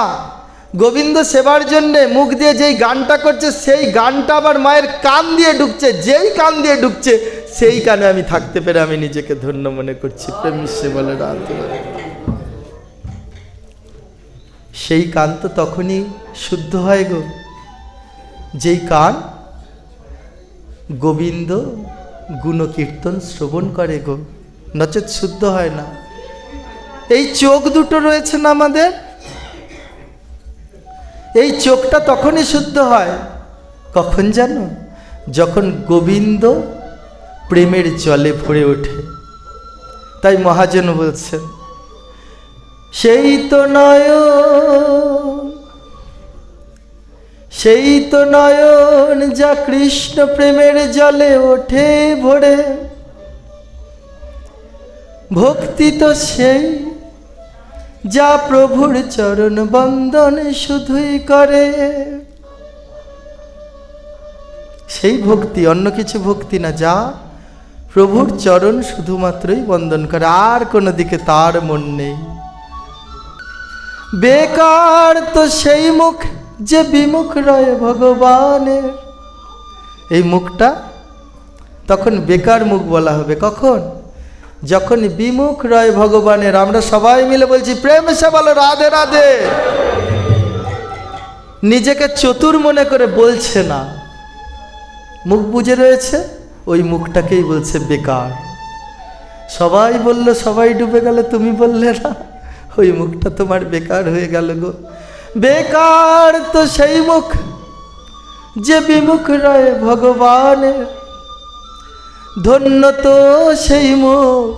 S1: গোবিন্দ সেবার জন্যে মুখ দিয়ে যেই গানটা করছে সেই গানটা আবার মায়ের কান দিয়ে ঢুকছে, যেই কান দিয়ে ঢুকছে সেই কানে আমি থাকতে পেরে আমি নিজেকে ধন্য মনে করছি। প্রেম সে বলে রাধে। সেই কান তো তখনই শুদ্ধ হয় গো যেই কান গোবিন্দ গুণকীর্তন শ্রবণ করে গো, নচেত শুদ্ধ হয় না। এই চোখ দুটো রয়েছে না আমাদের, এই চোখটা তখনই শুদ্ধ হয় কখন জানো? যখন গোবিন্দ প্রেমের জলে ভরে ওঠে। তাই মহাজন বলছেন সেই তো নয়ন যা কৃষ্ণ প্রেমের জলে ওঠে ভরে, ভক্তি তো সেই যা প্রভুর চরণ বন্দন শুধুই করে। সেই ভক্তি, অন্য কিছু ভক্তি না, যা প্রভুর চরণ শুধুমাত্রই বন্দন করে, আর কোনো দিকে তার মন নেই। বেকার তো সেই মুখ যে বিমুখ রয় ভগবানের। এই মুখটা তখন বেকার মুখ বলা হবে কখন? যখন বিমুখ রয় ভগবানের। আমরা সবাই মিলে বলছি প্রেম সে বলো রাধে রাধে। নিজেকে চতুর মনে করে বলছে না, মুখ বুজে রয়েছে, ওই মুখটাকেই বলছে বেকার। সবাই বলল, সবাই ডুবে গেল, তুমি বললে না। ওই মুখটা তোমার বেকার হয়ে গেল গো। বেকার তো সেই মুখ যে বিমুখ রয় ভগবানের, ধন্য তো সেই মুখ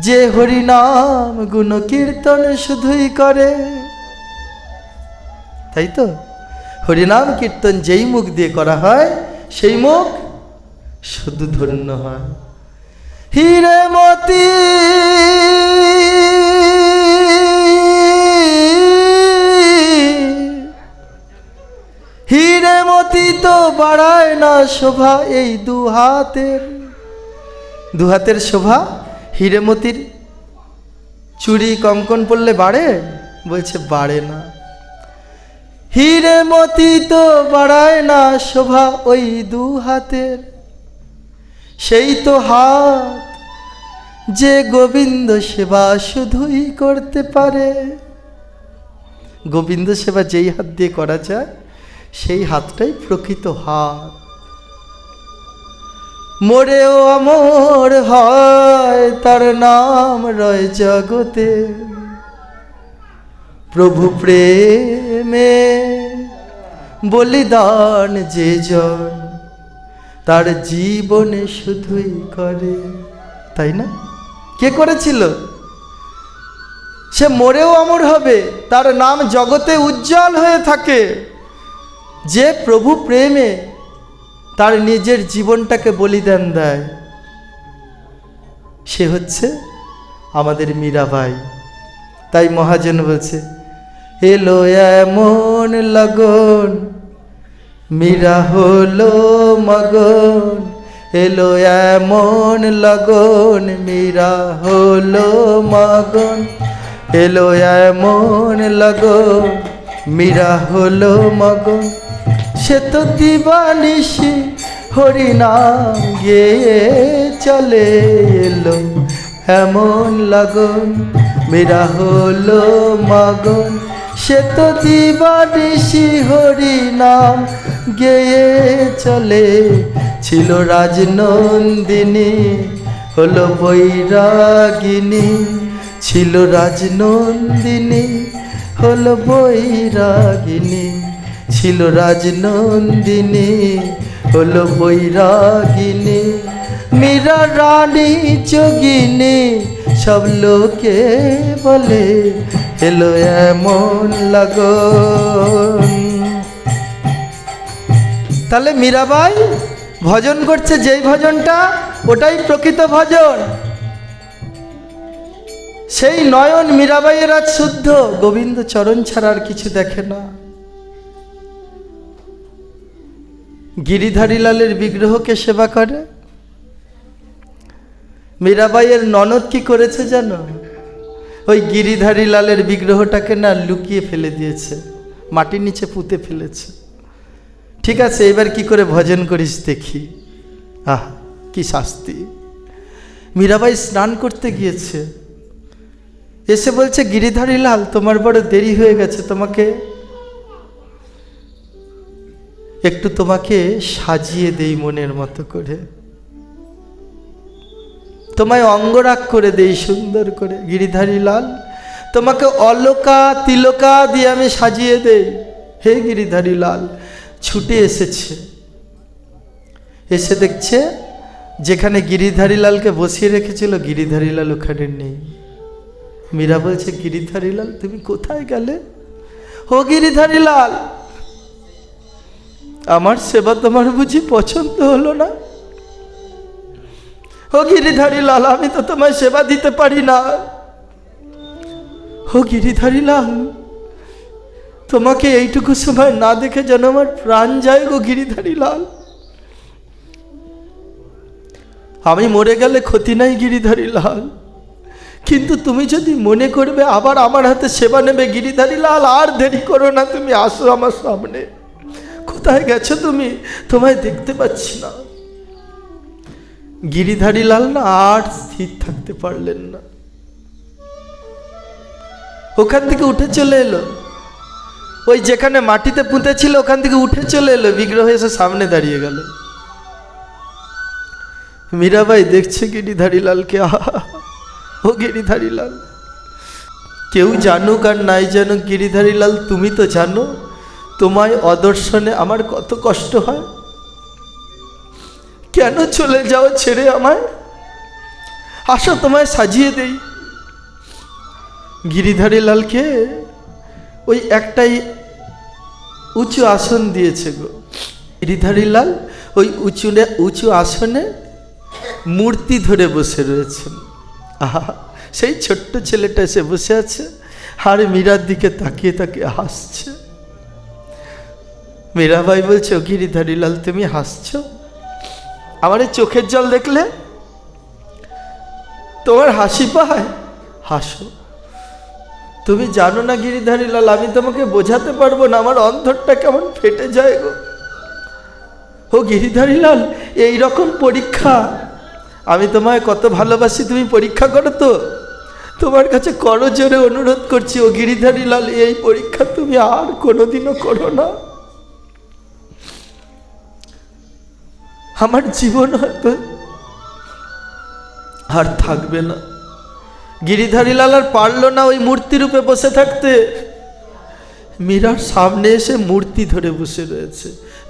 S1: যে হরিনাম গুণ কীর্তন শুধুই করে। তাই তো, হরিনাম কীর্তন যেই মুখ দিয়ে করা হয় সেই মুখ শুধু ধন্য হয়। হিরে মতি হিরে মতি তো বাড়ায় না শোভা এই দুহাতের শোভা। হিরে মতির চুড়ি কঙ্কন পড়লে বাড়ে? বলছে বাড়ে না। হিরে মতি তো বাড়ায় না শোভা ওই দুহাতের, সেই তো হাত যে গোবিন্দ সেবা শুধুই করতে পারে। গোবিন্দ সেবা যেই হাত দিয়ে করা যায় সেই হাতটাই প্রকৃত হাত। মোরেও অমর হয় তার নাম রয় জগতে, প্রভু প্রেমে বলিদান যে জন তার জীবনে শুধুই করে। তাই না? কে করেছিল? সে মরেও অমর হবে, তার নাম জগতে উজ্জ্বল হয়ে থাকে। যে প্রভু প্রেমে তার নিজের জীবনটাকে বলিদান দেয়, সে হচ্ছে আমাদের মীরাবাই। তাই মহাজন বলছে, এলো এমন লগন মীরা হলো মগন, এলো এমন লগন মীরা হলো মগন, এলো এমন লগন মীরা হলো মগন। সে তো দিবানিশি হরিনাম গেয়ে চলে এলো এমন লগন মীরা হলো মগন। সে তো দিবানিশি হরিনাম গেয়ে চলে, ছিল রাজনন্দিনী হলো বৈরাগিনী, ছিল রাজনন্দিনী হলো বৈরাগিনী, ছিল রাজনন্দিনী হলো বৈরাগিনী। মীরা রানী যোগিনী সব লোকে বলে, এলো এমন লগন। তাহলে মীরাবাই ভজন করছে যেই ভজনটা, ওটাই প্রকৃত ভজন। সেই নয়ন মীরাবাইয়ের আজ শুদ্ধ, গোবিন্দ চরণ ছাড়া আর কিছু দেখে না। গিরিধারী লালের বিগ্রহকে সেবা করে। মীরাবাইয়ের ননদ কি করেছে জানো? ওই গিরিধারী লালের বিগ্রহটাকে না লুকিয়ে ফেলে দিয়েছে, মাটির নিচে পুঁতে ফেলেছে। ঠিক আছে, এবার কি করে ভজন করিস দেখি। আহ, কি শাস্তি! মীরাবাই স্নান করতে গিয়েছে, এসে বলছে, গিরিধারী লাল তোমার বড় দেরি হয়ে গেছে, তোমাকে সাজিয়ে দেই মনের মতো করে, তোমায় অঙ্গরাগ করে দেই সুন্দর করে। গিরিধারী লাল তোমাকে অলকা তিলকা দিয়ে আমি সাজিয়ে দেই। হে গিরিধারী লাল ছুটে এসেছে, এসে দেখছে যেখানে গিরিধারী লালকে বসিয়ে রেখেছিল গিরিধারী লাল ওখানে নেই। মীরা বলছে, গিরিধারী লাল তুমি কোথায় গেলে? ও গিরিধারী লাল, আমার সেবা তোমার বুঝি পছন্দ হলো না? ও গিরিধারী লাল, আমি তো তোমায় সেবা দিতে পারি না। ও গিরিধারী লাল, তোমাকে এইটুকু সময় না দেখে যেন আমার প্রাণ যায় গো গিরিধারী লাল। আমি মরে গেলে ক্ষতি নাই গিরিধারী লাল, কিন্তু তুমি যদি মনে করবে আবার আমার হাতে সেবা নেবে, গিরিধারী লাল আর দেরি করো না, তুমি আসো আমার সামনে। কোথায় গেছো তুমি? তোমায় দেখতে পাচ্ছি না। গিরিধারী লাল না আর স্থির থাকতে পারলেন না, ওখান থেকে উঠে চলে এলো। ওই যেখানে মাটিতে পুঁতে ছিল ওখান থেকে উঠে চলে এলো, বিগ্রহ এসে সামনে দাঁড়িয়ে গেল। মীরাবাই দেখছে গিরিধারী লালকে, ও গিরিধারী লাল, কেউ জানুক আর নাই জানুক গিরিধারী লাল, তুমি তো জানো তোমায় অদর্শনে আমার কত কষ্ট হয়। কেন চলে যাও ছেড়ে আমায়? আসো তোমায় সাজিয়ে দেই। গিরিধারী লালকে ওই একটাই উঁচু আসন দিয়েছে গো। গিরিধারী লাল ওই উঁচু আসনে মূর্তি ধরে বসে রয়েছেন। আহা, সেই ছোট্ট ছেলেটা এসে বসে আছে আর মীরার দিকে তাকিয়ে তাকিয়ে হাসছে। মীরাবাই বলছে, ও গিরিধারী লাল, তুমি হাসছো? আমার এই চোখের জল দেখলে তোমার হাসি পায়? হাসো। তুমি জানো না গিরিধারী লাল, আমি তোমাকে বোঝাতে পারবো না, আমার অন্তরটা কেমন ফেটে যায় গো। ও গিরিধারী লাল, এইরকম পরীক্ষা, আমি তোমায় কত ভালোবাসি, তুমি পরীক্ষা করো তো। তোমার কাছে করো জোরে অনুরোধ করছি, ও গিরিধারী লাল, এই পরীক্ষা তুমি আর কোনোদিনও করো না। আমার জীবন হয়তো আর থাকবে না। গিরিধারী লাল আর পারলো না ওই মূর্তি রূপে বসে থাকতে। মীরার সামনে এসে মূর্তি ধরে বসে রয়েছে,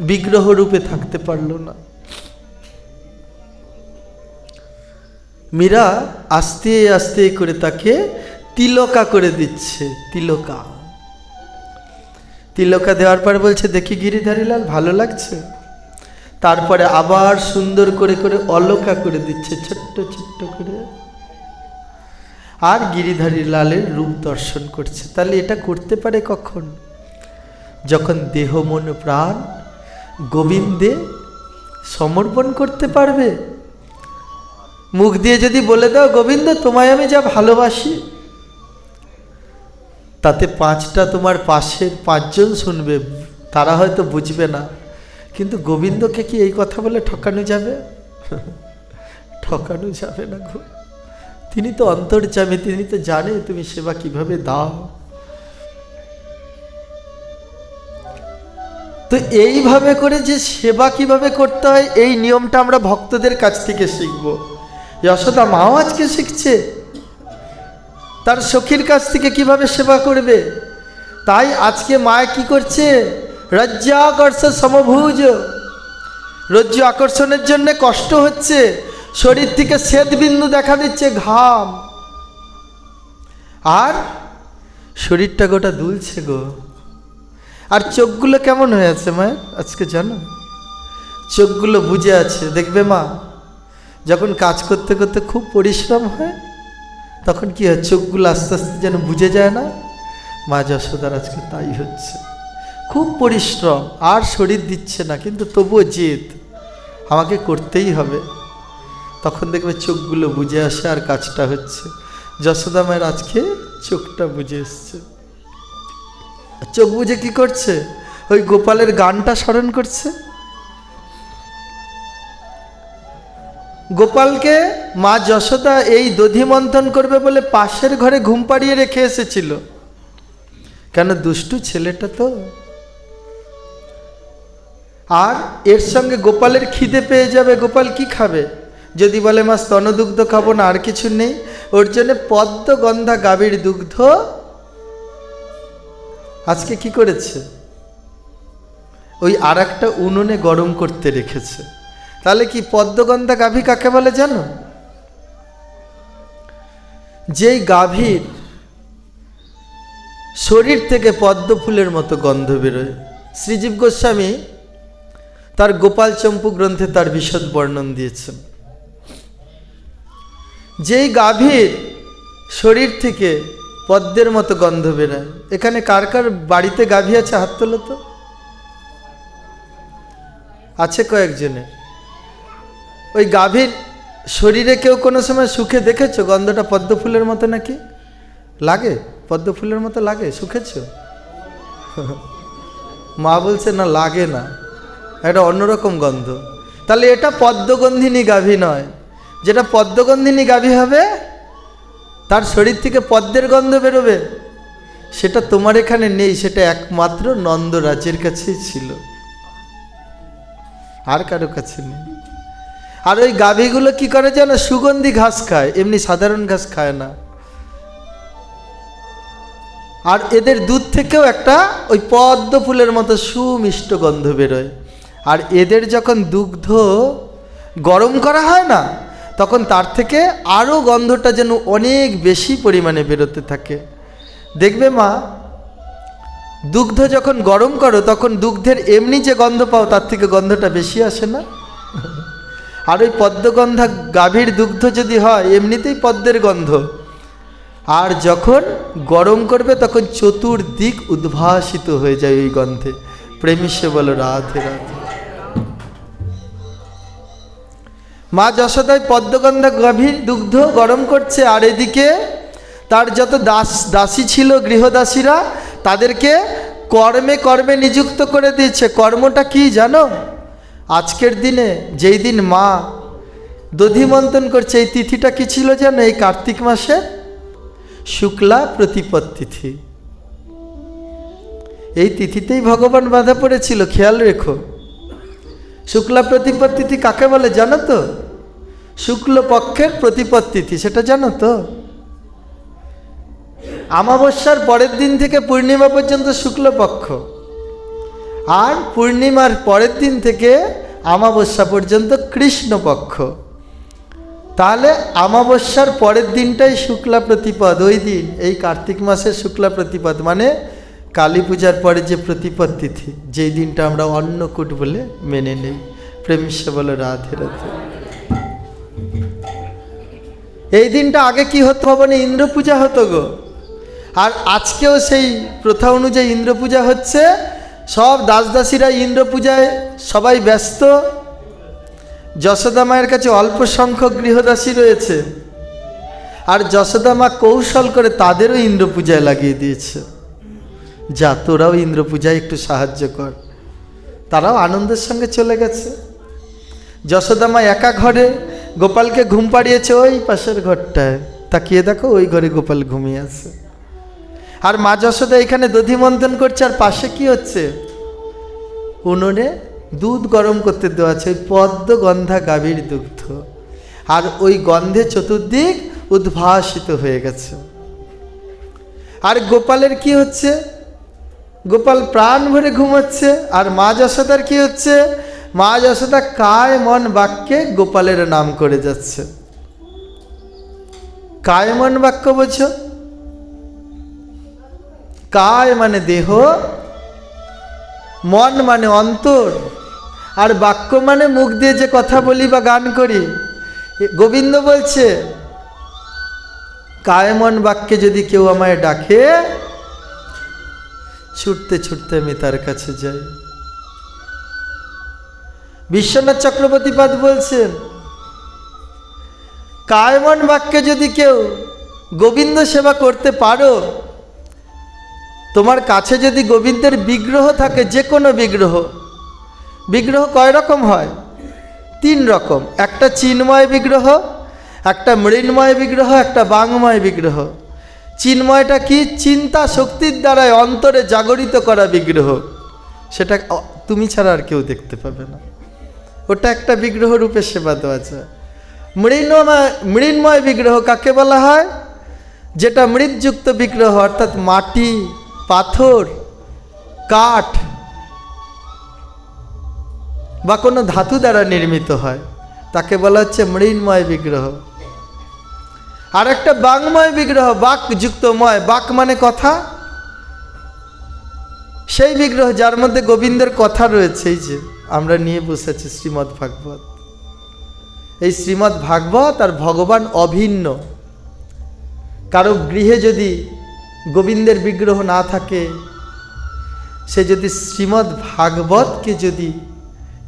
S1: বিগ্রহ রূপে থাকতে পারলো না। মীরা আস্তে আস্তে করে তাকে তিলকা করে দিচ্ছে। তিলকা তিলকা দেওয়ার পর বলছে, দেখি গিরিধারী লাল, ভালো লাগছে? তারপরে আবার সুন্দর করে করে অলকা করে দিচ্ছে, ছোট্ট ছোট্ট করে। আর গিরিধারী লালের রূপ দর্শন করছে। তাহলে এটা করতে পারে কখন? যখন দেহ মন প্রাণ গোবিন্দে সমর্পণ করতে পারবে। মুখ দিয়ে যদি বলে দাও, গোবিন্দ তোমায় আমি যা ভালোবাসি, তাতে পাঁচটা তোমার পাশের পাঁচজন শুনবে, তারা হয়তো বুঝবে না, কিন্তু গোবিন্দকে কি এই কথা বলে ঠকানো যাবে? ঠকানো যাবে না গো। তিনি তো অন্তর্যামী, তিনি তো জানে তুমি সেবা কিভাবে দাও। তো এইভাবে করে যে সেবা কিভাবে করতে হয়, এই নিয়মটা আমরা ভক্তদের কাছ থেকে শিখবো। যশোদা মাও আজকে শিখছে তার সখীর কাছ থেকে কিভাবে সেবা করবে। তাই আজকে মা কি করছে? রজ্জাকর্ষ সমভুজ, রজ্জু আকর্ষণের জন্য কষ্ট হচ্ছে, শরীর থেকে শ্বেত বিন্দু দেখা দিচ্ছে, ঘাম, আর শরীরটা গোটা দুলছে গো। আর চোখগুলো কেমন হয়ে আছে মায়ের আজকে জানো? চোখগুলো বুজে আছে। দেখবে মা যখন কাজ করতে করতে খুব পরিশ্রম হয়, তখন কি হয়, চোখগুলো আস্তে আস্তে যেন বুঝে যায় না? মা যশোদার আজকে তাই হচ্ছে, খুব পরিশ্রম, আর শরীর দিচ্ছে না, কিন্তু তবুও জেদ, আমাকে করতেই হবে। তখন দেখবে চোখগুলো বুঝে আসে আর কাজটা হচ্ছে। যশোদা মায়ের আজকে চোখটা বুঝে এসছে। চোখ বুঝে কি করছে? ওই গোপালের গানটা স্মরণ করছে। গোপালকে মা যশোদা এই দধি মন্থন করবে বলে পাশের ঘরে ঘুম পাড়িয়ে রেখে এসেছিল। কেন? দুষ্টু ছেলেটা তো। আর এর সঙ্গে গোপালের খিদে পেয়ে যাবে। গোপাল কি খাবে? যদি বলে মা স্তনদুগ্ধ খাবো না, আর কিছু নেই, ওর জন্য পদ্মগন্ধা গাভীর দুগ্ধ আজকে কি করেছে, ওই আর একটা উনুনে গরম করতে রেখেছে। তাহলে কি পদ্মগন্ধা গাভী কাকে বলে জানো? যেই গাভীর শরীর থেকে পদ্ম ফুলের মতো গন্ধ বেরোয়। শ্রীজীব গোস্বামী তার গোপাল চম্পু গ্রন্থে তার বিশদ বর্ণন দিয়েছেন। যেই গাভীর শরীর থেকে পদ্মের মতো গন্ধ বেরোয়। এখানে কার কার বাড়িতে গাভী আছে? হাত তোলো তো। আছে কয়েকজনের। ওই গাভীর শরীরে কেউ কোনো সময় শুকে দেখেছো গন্ধটা পদ্ম ফুলের মতো নাকি লাগে? পদ্ম ফুলের মতো লাগে? শুকেছ? মা বলছে না, লাগে না, এটা অন্যরকম গন্ধ। তাহলে এটা পদ্মগন্ধিনী গাভী নয়। যেটা পদ্মগন্ধিনী গাভী হবে, তার শরীর থেকে পদ্মের গন্ধ বেরোবে, সেটা তোমার এখানে নেই, সেটা একমাত্র নন্দরাজের কাছেই ছিল, আর কারো কাছে নেই। আর ওই গাভীগুলো কি করে জানো, সুগন্ধি ঘাস খায়, এমনি সাধারণ ঘাস খায় না। আর এদের দুধ থেকেও একটা ওই পদ্ম ফুলের মতো সুমিষ্ট গন্ধ বেরোয়। আর এদের যখন দুগ্ধ গরম করা হয় না, তখন তার থেকে আরও গন্ধটা যেন অনেক বেশি পরিমাণে বেরোতে থাকে। দেখবে মা, দুগ্ধ যখন গরম করো তখন দুগ্ধের এমনি যে গন্ধ পাও তার থেকে গন্ধটা বেশি আসে না? আর ওই পদ্মগন্ধা গাভীর দুগ্ধ যদি হয় এমনিতেই পদ্মের গন্ধ, আর যখন গরম করবে তখন চতুর্দিক উদ্ভাসিত হয়ে যায় ওই গন্ধে। প্রেমিসে বলো রাধে রাধে। মা যশোদায় পদ্মগন্ধা গাভীর দুগ্ধ গরম করছে, আর এদিকে তার যত দাসী ছিল, গৃহদাসীরা, তাদেরকে কর্মে কর্মে নিযুক্ত করে দিয়েছে। কর্মটা কি জানো? আজকের দিনে যেই দিন মা দধিমন্থন করছে, এই তিথিটা কি ছিল জানো? এই কার্তিক মাসে শুক্লা প্রতিপদ তিথি। এই তিথিতেই ভগবান বাঁধা পড়েছিল, খেয়াল রেখো। শুক্লা প্রতিপদ তিথি কাকে বলে জানো তো? শুক্ল পক্ষের প্রতিপদ তিথি, সেটা জানো তো? অমাবস্যার পরের দিন থেকে পূর্ণিমা পর্যন্ত শুক্লপক্ষ, আর পূর্ণিমার পরের দিন থেকে অমাবস্যা পর্যন্ত কৃষ্ণপক্ষ। তাহলে অমাবস্যার পরের দিনটাই শুক্লা প্রতিপদ। ওই দিন এই কার্তিক মাসের শুক্লা প্রতিপদ মানে কালী পূজার পরে যে প্রতিপদ তিথি, যেই দিনটা আমরা অন্নকূট বলে মেনে নেই। প্রেমিসে বলো রাধে রাধে। এই দিনটা আগে কি হতো ভবনে? ইন্দ্র পূজা হতো গো। আর আজকেও সেই প্রথা অনুযায়ী ইন্দ্র পূজা হচ্ছে। সব দাসদাসীরা ইন্দ্র পূজায় সবাই ব্যস্ত। যশোদা মায়ের কাছে অল্প সংখ্যক গৃহদাসী রয়েছে, আর যশোদা মা কৌশল করে তাদেরও ইন্দ্র পূজায় লাগিয়ে দিয়েছে। যা, তোরাও ইন্দ্র পূজায় একটু সাহায্য কর। তারাও আনন্দের সঙ্গে চলে গেছে। যশোদা মা একা ঘরে গোপালকে ঘুম পাড়িয়েছে ওই পাশের ঘরটায়। তাকিয়ে দেখো, ওই ঘরে গোপাল ঘুমিয়ে আছে। আর মা যশোদা এখানে দধিমন্থন করছে, আর পাশে কি হচ্ছে? উনুনে দুধ গরম করতে দেওয়া আছে, ওই পদ্মগন্ধা গাভীর দুগ্ধ। আর ওই গন্ধে চতুর্দিক উদ্ভাসিত হয়ে গেছে। আর গোপালের কি হচ্ছে? গোপাল প্রাণ ভরে ঘুমাচ্ছে। আর মা যশোদার কি হচ্ছে? মা যশোদা কায় মন বাক্যে গোপালের নাম করে যাচ্ছে। কায় মন বাক্য বোঝো? কায় মানে দেহ, মন মানে অন্তর, আর বাক্য মানে মুখ দিয়ে যে কথা বলি বা গান করি। গোবিন্দ বলছে, কায় মন বাক্যে যদি কেউ আমায় ডাকে, ছুটতে ছুটতে আমি তার কাছে যাই। বিশ্বনাথ চক্রবর্তীপাদ বলছেন, কায় মন বাক্যে যদি কেউ গোবিন্দ সেবা করতে পারো, তোমার কাছে যদি গোবিন্দের বিগ্রহ থাকে, যে কোনো বিগ্রহ, বিগ্রহ কয় রকম হয়? 3 রকম। একটা চিন্ময় বিগ্রহ, একটা মৃন্ময় বিগ্রহ, একটা বাংময় বিগ্রহ। চিন্ময়টা কি? চিন্তা শক্তির দ্বারাই অন্তরে জাগরিত করা বিগ্রহ, সেটা তুমি ছাড়া আর কেউ দেখতে পাবে না। ওটা একটা বিগ্রহ রূপে সেবা দেওয়া যায়। মৃন্ময় বিগ্রহ কাকে বলা হয়? যেটা মৃৎযুক্ত বিগ্রহ, অর্থাৎ মাটি, পাথর, কাঠ বা কোনো ধাতু দ্বারা নির্মিত হয়, তাকে বলা হচ্ছে মৃন্ময় বিগ্রহ। আর একটা বাংময় বিগ্রহ, বাকযুক্তময়, বাক মানে কথা, সেই বিগ্রহ যার মধ্যে গোবিন্দের কথা রয়েছে। এই যে আমরা নিয়ে বসেছি শ্রীমদ্ ভাগবত, এই শ্রীমদ্ ভাগবত আর ভগবান অভিন্ন। কারো গৃহে যদি গোবিন্দের বিগ্রহ না থাকে, সে যদি শ্রীমদ্ ভাগবতকে যদি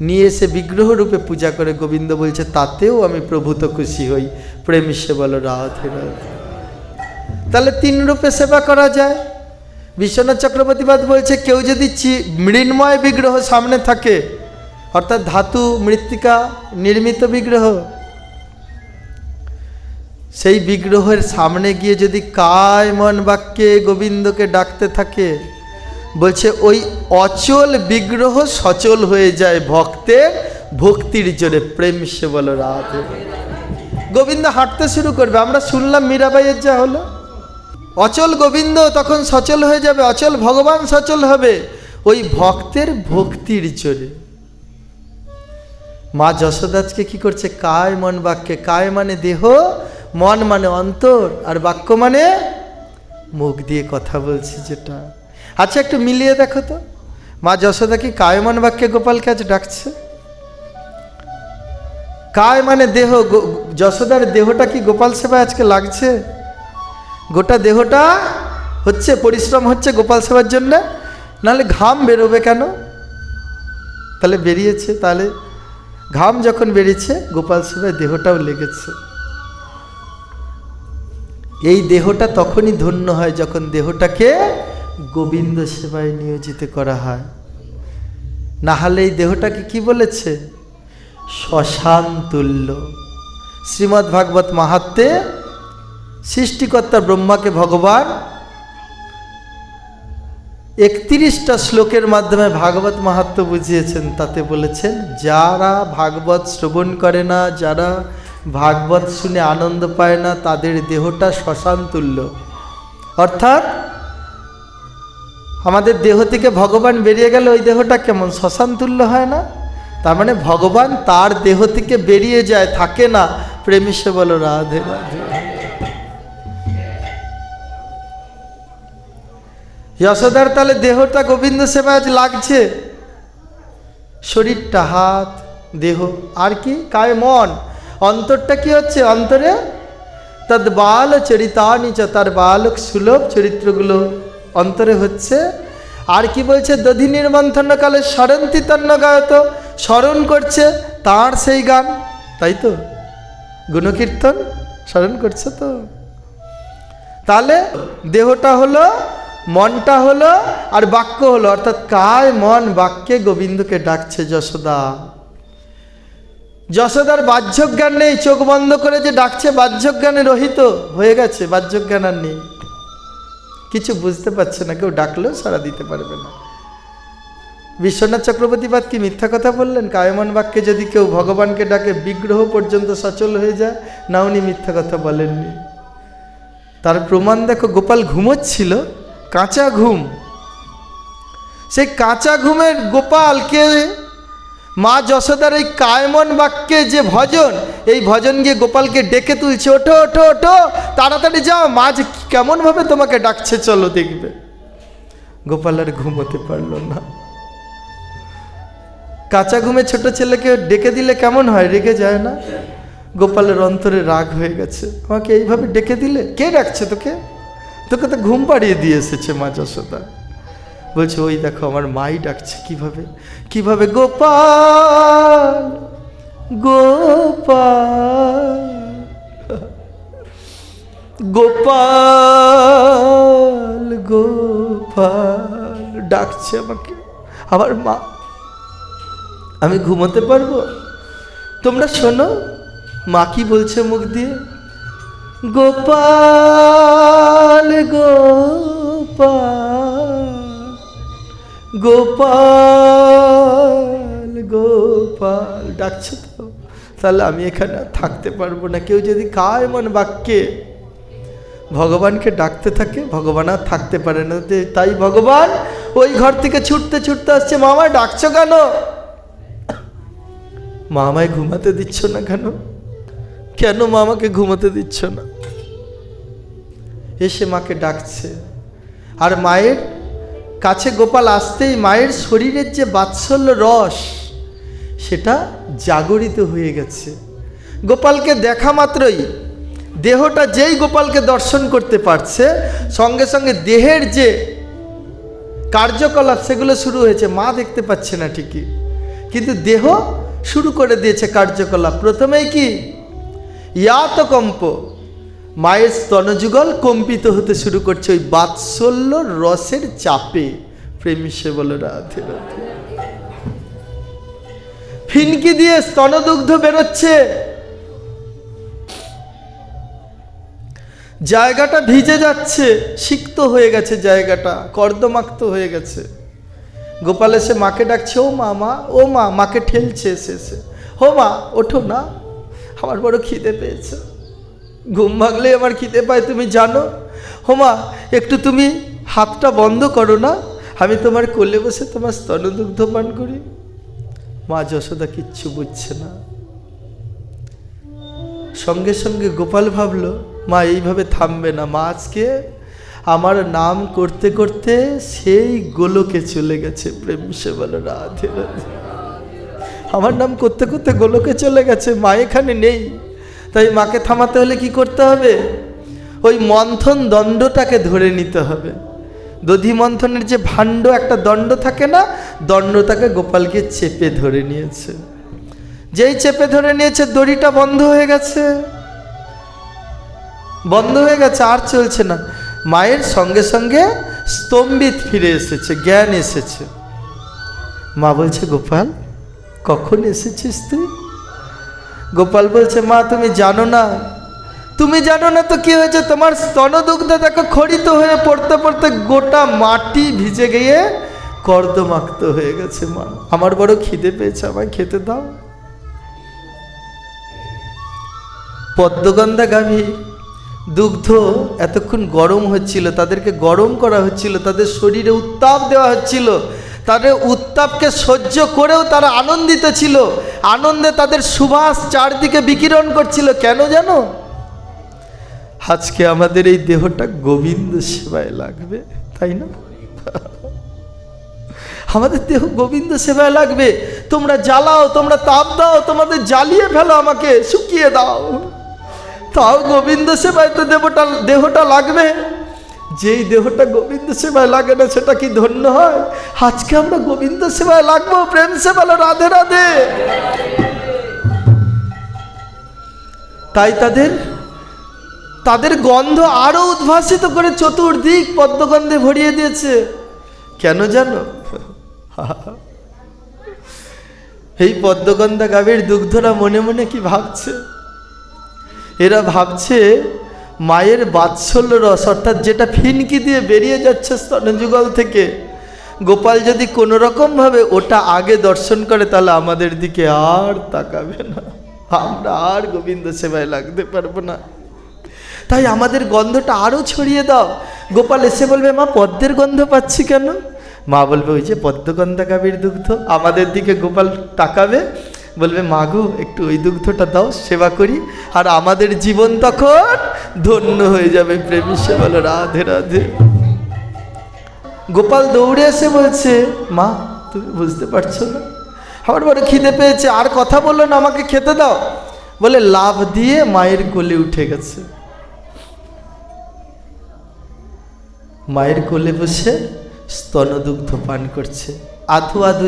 S1: নিয়ে এসে বিগ্রহ রূপে পূজা করে, গোবিন্দ বলছে তাতেও আমি প্রভূত খুশি হই। প্রেমিসে বলো রাধে রাধে। তাহলে 3 রূপে সেবা করা যায়। বিশ্বনাথ চক্রবর্তীপাদ বলছে, কেউ যদি মৃন্ময় বিগ্রহ সামনে থাকে, অর্থাৎ ধাতু মৃত্তিকা নির্মিত বিগ্রহ, সেই বিগ্রহের সামনে গিয়ে যদি কায় মন বাক্যে গোবিন্দকে ডাকতে থাকে, বলছে ওই অচল বিগ্রহ সচল হয়ে যায় ভক্তের ভক্তির জোরে, প্রেম সে বলো রাধে। গোবিন্দ হাঁটতে শুরু করবে। আমরা শুনলাম মীরাবাইয়ের যা হলো, অচল গোবিন্দ তখন সচল হয়ে যাবে, অচল ভগবান সচল হবে ওই ভক্তের ভক্তির জোরে। মা যশোদাজকে কি করছে? কায় মন বাক্যে, কায় মানে দেহ, মন মানে অন্তর, আর বাক্য মানে মুখ দিয়ে কথা বলছি যেটা। আচ্ছা একটু মিলিয়ে দেখো তো, মা যশোদা কি কায় মন বাক্যে গোপালকে আজ ডাকছে? কায় মানে দেহ, যশোদার দেহটা কি গোপাল সেবায় আজকে লাগছে? গোটা দেহটা হচ্ছে পরিশ্রম হচ্ছে গোপাল সেবার জন্য, নাহলে ঘাম বেরোবে কেন? তাহলে বেরিয়েছে, তাহলে ঘাম যখন বেরিয়েছে গোপাল সেবায় দেহটাও লেগেছে। এই দেহটা তখনই ধন্য হয় যখন দেহটাকে গোবিন্দ সেবায় নিয়োজিত করা হয়। না হলে এই দেহটাকে কি বলেছে? শ্মশান তুল্য। শ্রীমদ্ ভাগবত মাহাত্ম্যে সৃষ্টিকর্তা ব্রহ্মাকে ভগবান 31টা শ্লোকের মাধ্যমে ভাগবত মাহাত্ম্য বুঝিয়েছেন। তাতে বলেছেন, যারা ভাগবত শ্রবণ করে না, যারা ভাগবত শুনে আনন্দ পায় না, তাদের দেহটা শ্মশান তুল্য। অর্থাৎ আমাদের দেহ থেকে ভগবান বেরিয়ে গেলে ওই দেহটা কেমন? শ্মশান তুল্য হয় না? তার মানে ভগবান তার দেহ থেকে বেরিয়ে যায়, থাকে না। প্রেমী সে বলো রাধে রাধে। যশোদার তাহলে দেহটা গোবিন্দ সেবায় লাগছে, শরীরটা, হাত, দেহ, আর কি? কায় মন। অন্তরটা কি হচ্ছে? অন্তরে তদ বাল চরিতানি চ, তার বালক সুলভ চরিত্রগুলো অন্তরে হচ্ছে। আর কি বলছে? দধি নির্মন্থন কালে স্মরন্তি তন্ন গায়ত, স্মরণ করছে তার সেই গান, তাই তো? গুণকীর্তন স্মরণ করছে তো। তাহলে দেহটা হলো, মনটা হলো, আর বাক্য হলো, অর্থাৎ কায় মন বাক্যে গোবিন্দকে ডাকছে যশোদা। যশোদার বাহ্যজ্ঞান নেই, চোখ বন্ধ করে যে ডাকছে বাহ্যজ্ঞানে রহিত হয়ে গেছে, বাহ্যজ্ঞান আর নেই, কিছু বুঝতে পারছে না, কেউ ডাকলেও সাড়া দিতে পারবে না। বিশ্বনাথ চক্রবর্তীবাদ কি মিথ্যা কথা বললেন? কায়মন বাক্যে যদি কেউ ভগবানকে ডাকে বিগ্রহ পর্যন্ত সচল হয়ে যায়, না উনি মিথ্যা কথা বলেননি। তার প্রমাণ দেখো, গোপাল ঘুমোচ্ছিল, কাঁচা ঘুম, সেই কাঁচা ঘুমের গোপালকে মা যশোদার এই কায়মন বাক্যে যে ভজন, এই ভজন গিয়ে গোপালকে ডেকে তুলছে, ওঠো ওঠো ওঠো, তাড়াতাড়ি যাও, মা যে কেমনভাবে তোমাকে ডাকছে, চলো দেখবে। গোপাল আর ঘুমোতে পারল না। কাঁচা ঘুমে ছোট ছেলেকে ডেকে দিলে কেমন হয়? রেগে যায় না? গোপালের অন্তরে রাগ হয়ে গেছে, আমাকে এইভাবে ডেকে দিলে, কে ডাকছে তোকে? তোকে তো ঘুম পাড়িয়ে দিয়ে এসেছে মা যশোদা। বলছে, ওই দেখো আমার মাই ডাকছে। কিভাবে? কিভাবে? গোপাল গোপাল গোপাল গোপাল ডাকছে আমাকে, আমার মা। আমি ঘুমোতে পারবো? তোমরা শোনো মা কি বলছে মুখ দিয়ে, গোপাল গোপাল গোপাল গোপাল ডাকছে তো। তাহলে আমি এখানে থাকতে পারবো না। কেউ যদি কায়মন বাক্যে ভগবানকে ডাকতে থাকে, ভগবান আর থাকতে পারে না। তাই ভগবান ওই ঘর থেকে ছুটতে ছুটতে আসছে, মামা ডাকছো কেন? মা আমায় ঘুমাতে দিচ্ছ না কেন? কেন মা আমাকে ঘুমাতে দিচ্ছ না? এসে মাকে ডাকছে। আর মায়ের কাছে গোপাল আসতেই মায়ের শরীরের যে বাৎসল্য রস, সেটা জাগরিত হয়ে গেছে। গোপালকে দেখা মাত্রই, দেহটা যেই গোপালকে দর্শন করতে পারছে, সঙ্গে সঙ্গে দেহের যে কার্যকলাপ সেগুলো শুরু হয়েছে। মা দেখতে পাচ্ছে না ঠিকই, কিন্তু দেহ শুরু করে দিয়েছে কার্যকলাপ। প্রথমেই কি? ইয়াতকম্প, মায়ের স্তনযুগল কম্পিত হতে শুরু করছে ওই বাৎসল্য রসের চাপে। প্রেমী সে বলে রাধে রাধে। ফিনকি দিয়ে স্তনদুগ্ধ বেরোচ্ছে, জায়গাটা ভিজে যাচ্ছে, সিক্ত হয়ে গেছে, জায়গাটা কর্দমাক্ত হয়ে গেছে। গোপাল এসে মাকে ডাকছে, ও মা, মা, ও মা, মাকে ঠেলছে এসে, ও মা ওঠো না, আমার বড় খিদে পেয়েছে, ঘুম ভাঙলে আমার খিদে পায় তুমি জানো। ও মা একটু তুমি হাতটা বন্ধ করো না, আমি তোমার কোলে বসে তোমার স্তনদুগ্ধ পান করি। মা যশোদা কিচ্ছু বুঝছে না। সঙ্গে সঙ্গে গোপাল ভাবলো মা এইভাবে থামবে না, মা আজকে আমার নাম করতে করতে সেই গোলকে চলে গেছে। প্রেম সে বলো রাধে রাধে। আমার নাম করতে করতে গোলকে চলে গেছে, মা এখানে নেই। তাই মাকে থামাতে হলে কি করতে হবে? ওই মন্থন দণ্ডটাকে ধরে নিতে হবে। দধি মন্থনের যে ভাণ্ড একটা দণ্ড থাকে না, দণ্ডটাকে গোপালকে চেপে ধরে নিয়েছে। যেই চেপে ধরে নিয়েছে দড়িটা বন্ধ হয়ে গেছে, বন্ধ হয়ে গেছে, আর চলছে না। মায়ের সঙ্গে সঙ্গে স্তম্ভিত ফিরে এসেছে, জ্ঞান এসেছে। মা বলছে গোপাল কখন এসেছিস তুই? গোপাল বলছে মা তুমি জানো না, তুমি জানো না তো কি হয়েছে, তোমার স্তনদুগ্ধ দেখো খড়িত হয়ে পড়তে পড়তে গোটা মাটি ভিজে গিয়ে কর্দমাক্ত হয়ে গেছে। মা আমার বড় খিদে পেয়েছে, আমায় খেতে দাও। পদ্মগন্ধা গাভীর দুগ্ধ এতক্ষণ গরম হচ্ছিল, তাদেরকে গরম করা হচ্ছিল, তাদের শরীরে উত্তাপ দেওয়া হচ্ছিল। তাদের উত্তাপকে সহ্য করেও তারা আনন্দিত ছিল, আনন্দে তাদের সুবাস চারদিকে বিকিরণ করছিল। কেন জানো? আজকে আমাদের এই দেহটা গোবিন্দ সেবায় লাগবে, তাই না? আমাদের দেহ গোবিন্দ সেবায় লাগবে। তোমরা জ্বালাও, তোমরা তাপ দাও, তোমাদের জ্বালিয়ে ফেলো, আমাকে শুকিয়ে দাও, তাও গোবিন্দ সেবায় তো দেহটা লাগবে। যেই দেহটা গোবিন্দ সেবায় লাগে না সেটা কি ধন্য হয়? আজকে আমরা গোবিন্দ সেবায় লাগবো। প্রেম সে বলো রাধে রাধে। তাই তাদের গন্ধ আরো উদ্ভাসিত করে চতুর্দিক পদ্মগন্ধে ভরিয়ে দিয়েছে। কেন জানো? এই পদ্মগন্ধা গাভীর দুগ্ধরা মনে মনে কি ভাবছে? এরা ভাবছে মায়ের বাৎসল্য রস, অর্থাৎ যেটা ফিনকি দিয়ে বেরিয়ে যাচ্ছে স্তনযুগল থেকে, গোপাল যদি কোনো রকমভাবে ওটা আগে দর্শন করে তাহলে আমাদের দিকে আর তাকাবে না, আমরা আর গোবিন্দ সেবায় লাগতে পারবো না। তাই আমাদের গন্ধটা আরও ছড়িয়ে দাও। গোপাল এসে বলবে মা পদ্মের গন্ধ পাচ্ছি কেন? মা বলবে ওই যে পদ্মগন্ধা গাভীর দুগ্ধ। আমাদের দিকে গোপাল তাকাবে, বলবে মা গো একটু ওই দুগ্ধটা দাও, সেবা করি, আর আমাদের জীবন তখন ধন্য হয়ে যাবে। প্রেমী সে বলো রাধে রাধে। গোপাল দৌড়ে এসে বলছে মা তুমি বুঝতে পারছো না, আমার বড় খিদে পেয়েছে, আর কথা বললো না, আমাকে খেতে দাও। বলে লাফ দিয়ে মায়ের কোলে উঠে গেছে। মায়ের কোলে বসে স্তনদুগ্ধ পান করছে। আধু আধু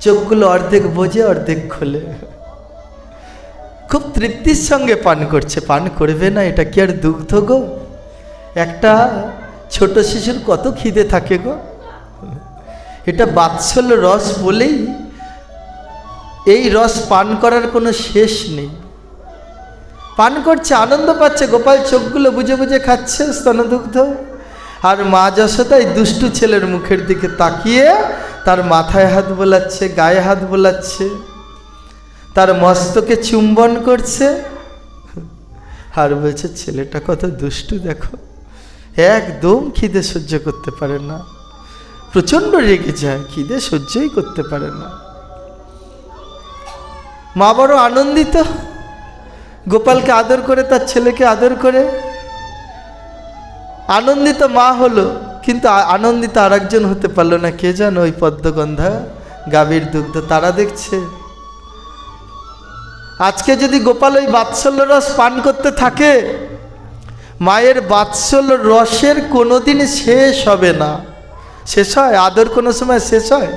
S1: চোখগুলো অর্ধেক বোঝে অর্ধেক খোলে, খুব তৃপ্তির সঙ্গে পান করছে। পান করবে না? এটা কি আর দুগ্ধ গো? একটা ছোট শিশুর কত খিদে থাকে গো। এটা বাৎসল্য রস বলেই এই রস পান করার কোনো শেষ নেই। পান করছে, আনন্দ পাচ্ছে। গোপাল চোখগুলো বুঝে বুঝে খাচ্ছে স্তনদুগ্ধ। আর মা যশোদা এই দুষ্টু ছেলের মুখের দিকে তাকিয়ে তার মাথায় হাত বোলাচ্ছে, গায়ে হাত বোলাচ্ছে, তার মস্তকে চুম্বন করছে, আর বলছে ছেলেটা কত দুষ্টু দেখো, একদম খিদে সহ্য করতে পারে না, প্রচণ্ড রেগে যায়, খিদে সহ্যই করতে পারে না। মা বড় আনন্দিত, গোপালকে আদর করে, তার ছেলেকে আদর করে আনন্দিত মা হলো। কিন্তু আনন্দিত আর একজন হতে পারলো না, কে জানো? ওই পদ্মগন্ধা গাভীর দুগ্ধ তারা দেখছে। আজকে যদি গোপাল ওই বাৎসল্য রস পান করতে থাকে, মায়ের বাৎসল্য রসের কোনোদিন শেষ হবে না। শেষ হয়? আদর কোনো সময় শেষ হয়?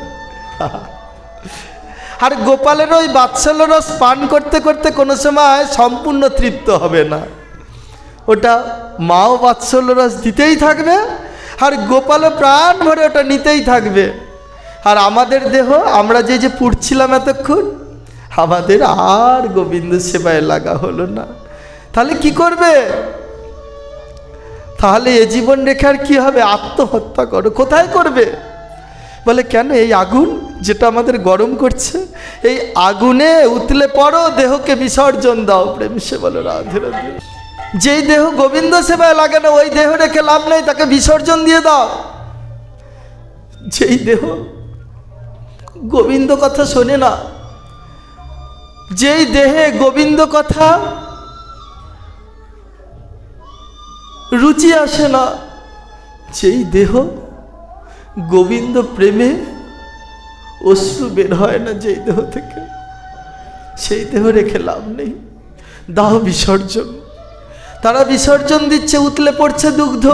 S1: আর গোপালের ওই বাৎসল্য রস পান করতে করতে কোনো সময় সম্পূর্ণ তৃপ্ত হবে না। ওটা মাও বাৎসল্য রস দিতেই থাকবে, আর গোপালও প্রাণ ভরে ওটা নিতেই থাকবে। আর আমাদের দেহ, আমরা যে পুড়ছিলাম এতক্ষণ, আমাদের আর গোবিন্দ সেবায় লাগা হলো না। তাহলে কি করবে? তাহলে এ জীবন রেখার কি হবে? আত্মহত্যা করো। কোথায় করবে? বলে কেন? এই আগুন যেটা আমাদের গরম করছে, এই আগুনে উতলে পড়ো, দেহকে বিসর্জন দাও। প্রেম সে বলো রাধে রাধে। যেই দেহ গোবিন্দ সেবায় লাগে না, ওই দেহ রেখে লাভ নেই, তাকে বিসর্জন দিয়ে দাও। যেই দেহ গোবিন্দ কথা শোনে না, যেই দেহে গোবিন্দ কথা রুচি আসে না, যেই দেহ গোবিন্দ প্রেমে অশ্রু বের হয় না যেই দেহ থেকে, সেই দেহ রেখে লাভ নেই, দাও বিসর্জন। তারা বিসর্জন দিচ্ছে, উতলে পড়ছে দুগ্ধ,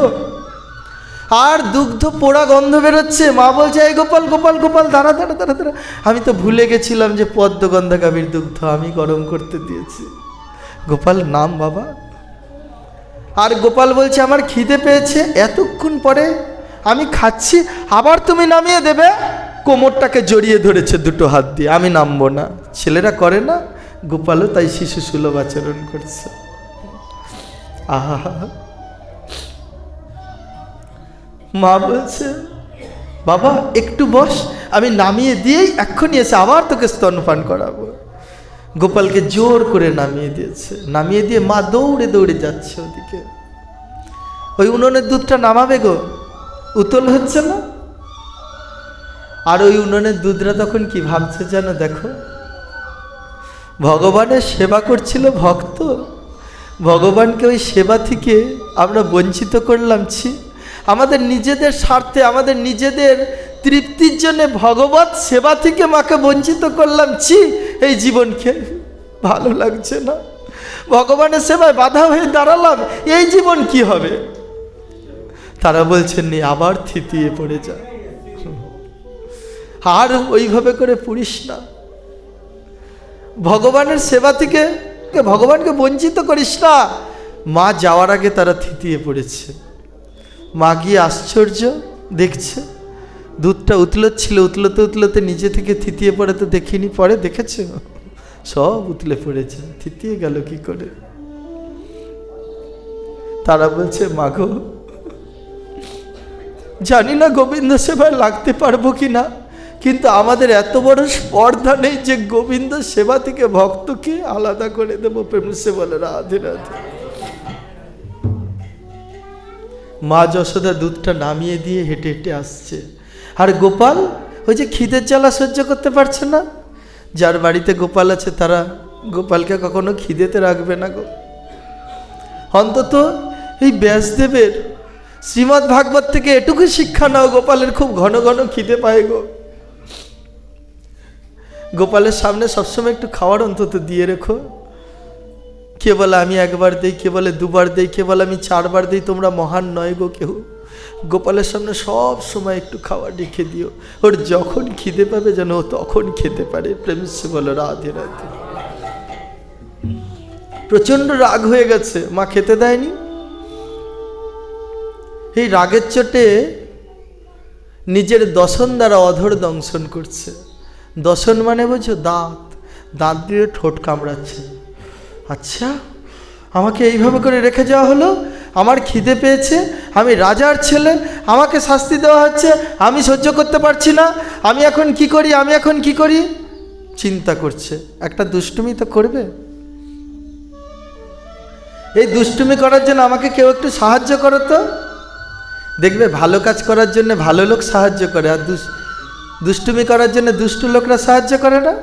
S1: আর দুগ্ধ পোড়া গন্ধ বেরোচ্ছে। মা বলছে, এই গোপাল গোপাল গোপাল, দাঁড়া দাঁড়া দাঁড়া দাঁড়া, আমি তো ভুলে গেছিলাম যে পদ্মগন্ধা গাভীর দুগ্ধ আমি গরম করতে দিয়েছি। গোপাল নাম বাবা। আর গোপাল বলছে, আমার খিদে পেয়েছে, এতক্ষণ পরে আমি খাচ্ছি, আবার তুমি নামিয়ে দেবে? কোমরটাকে জড়িয়ে ধরেছে দুটো হাত দিয়ে, আমি নামবো না। ছেলেরা করে না, গোপালও তাই শিশু সুলভ আচরণ করছে। আহা, মা বলছে, বাবা একটু বস, আমি নামিয়ে দিয়েই এক্ষুনি এসে আবার তোকে স্তনপান করাবো। গোপালকে জোর করে নামিয়ে দিয়েছে। নামিয়ে দিয়ে মা দৌড়ে দৌড়ে যাচ্ছে ওদিকে। ওই উনুনের দুধটা নামাবে গো, উতল হচ্ছে না? আর ওই উনুনের দুধরা তখন কি ভাবছে যেন, দেখো ভগবানের সেবা করছিল ভক্ত, ভগবানকে ওই সেবা থেকে আমরা বঞ্চিত করলাম। ছি, আমাদের নিজেদের স্বার্থে, আমাদের নিজেদের তৃপ্তির জন্য ভগবত সেবা থেকে মাকে বঞ্চিত করলাম। ছি, এই জীবনকে ভালো লাগছে না, ভগবানের সেবায় বাধা হয়ে দাঁড়ালাম, এই জীবন কি হবে? তারা বলছেন, নি আবার থিতিয়ে পড়ে যা, আর ওইভাবে করে পুড়িস না, ভগবানের সেবা থেকে ভগবানকে বঞ্চিত করিস না। মা যাওয়ার আগে তারা থিতিয়ে পড়েছে। মা গিয়ে আশ্চর্য দেখছে, দুধটা উতলোচ্ছিল, উতলোতে উতলোতে নিজে থেকে থিতিয়ে পড়ে তো দেখিনি, পরে দেখেছে সব উতলে পড়েছে, থিতিয়ে গেল কি করে? তারা বলছে, মাগো জানি না গোবিন্দ সেবায় লাগতে পারবো কি না, কিন্তু আমাদের এত বড় স্পর্ধা নেই যে গোবিন্দ সেবা থেকে ভক্তকে আলাদা করে দেবো। প্রেম সে বলে রাধে রাধে। মা যশোদা দুধটা নামিয়ে দিয়ে হেঁটে হেঁটে আসছে, আর গোপাল ওই যে খিদের জ্বালা সহ্য করতে পারছে না। যার বাড়িতে গোপাল আছে তারা গোপালকে কখনো খিদেতে রাখবে না গো। অন্তত এই ব্যাসদেবের শ্রীমদ্ ভাগবত থেকে এটুকু শিক্ষা নাও, গোপালের খুব ঘন ঘন খিদে পায় গো। গোপালের সামনে সবসময় একটু খাওয়ার অন্তত দিয়ে রেখো। কে বলে আমি একবার দিই, কে বলে দুবার দিই, কে বলে আমি 4 বার দিই, তোমরা মহান নয় গো কেউ। গোপালের সামনে সব সময় একটু খাবার রেখে দিও, ওর যখন খিদে পাবে যেন ও তখন খেতে পারে। প্রেম সে বলো রাধে রাধে। প্রচন্ড রাগ হয়ে গেছে, মা খেতে দেয়নি। এই রাগের চোটে নিজের দশন দ্বারা অধর দংশন করছে। দশন মানে বোঝো, দাঁত, দাঁত দিয়ে ঠোঁট কামড়াচ্ছে। আচ্ছা, আমাকে এইভাবে করে রেখে যাওয়া হলো, আমার খিদে পেয়েছে, আমি রাজার ছেলে, আমাকে শাস্তি দেওয়া হচ্ছে, আমি সহ্য করতে পারছি না, আমি এখন কি করি, আমি এখন কি করি? চিন্তা করছে। একটা দুষ্টুমি তো করবে, এই দুষ্টুমি করার জন্য আমাকে কেউ একটু সাহায্য করো তো। দেখবে ভালো কাজ করার জন্য ভালো লোক সাহায্য করে, আর দুষ্টুমি করার জন্য দুষ্টু লোকরা সাহায্য করে না।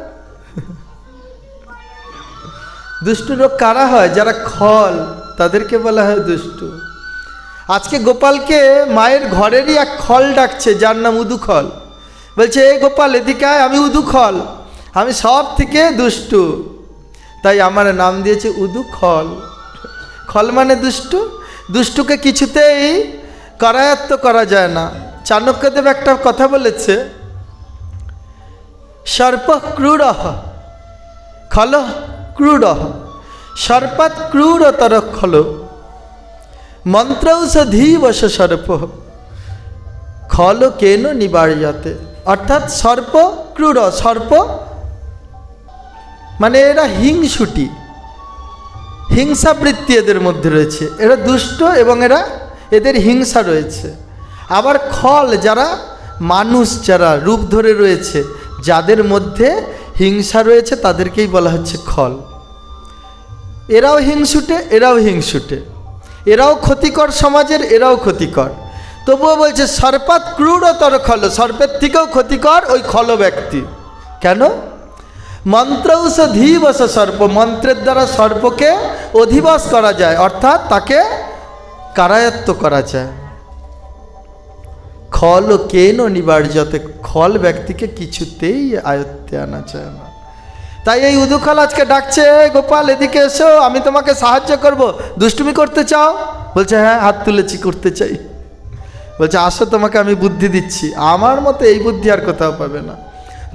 S1: দুষ্টু লোক কারা হয়? যারা খল, তাদেরকে বলা হয় দুষ্টু। আজকে গোপালকে মায়ের ঘরেরই এক খল ডাকছে, যার নাম উদুখল। বলছে, এই গোপাল এদিকে আয়, আমি উদুখল, আমি সব থেকে দুষ্টু, তাই আমার নাম দিয়েছে উদুখল। খল মানে দুষ্টু। দুষ্টুকে কিছুতেই করায়ত্ত করা যায় না। চাণক্যদেব একটা কথা বলেছে, সর্প ক্রূর খল ক্রূর, সর্পাৎ ক্রূরতর খল, মন্ত্রৌষধীবশ সর্প খল কেন নিবার্যতে। অর্থাৎ সর্প ক্রূর, সর্প মানে এরা হিংসুটি, হিংসাবৃত্তি এদের মধ্যে রয়েছে, এরা দুষ্ট এবং এদের হিংসা রয়েছে। আবার খল যারা মানুষ যারা রূপ ধরে রয়েছে, যাদের মধ্যে হিংসা রয়েছে, তাদেরকেই বলা হচ্ছে খল। এরাও হিংসুটে, এরাও হিংসুটে, এরাও ক্ষতিকর সমাজের, এরাও ক্ষতিকর। তবুও বলছে সর্পাৎ ক্রূরতর খল, সর্পের থেকেও ক্ষতিকর ওই খল ব্যক্তি। কেন? মন্ত্রৌষ ধীবস সর্প, মন্ত্রের দ্বারা সর্পকে অধিবাস করা যায়, অর্থাৎ তাকে কারায়ত্ত করা যায়। খল কেন নিবার্যতে, খল ব্যক্তিকে কিছুতেই আয়ত্তে আনা যায় না। তাই এই উদুখাল আজকে ডাকছে, গোপাল এদিকে এসো, আমি তোমাকে সাহায্য করব। দুষ্টুমি করতে চাও? বলছে হ্যাঁ, হাত তুলেছি, করতে চাই। বলছে আসো, তোমাকে আমি বুদ্ধি দিচ্ছি, আমার মতো এই বুদ্ধি আর কোথাও পাবে না।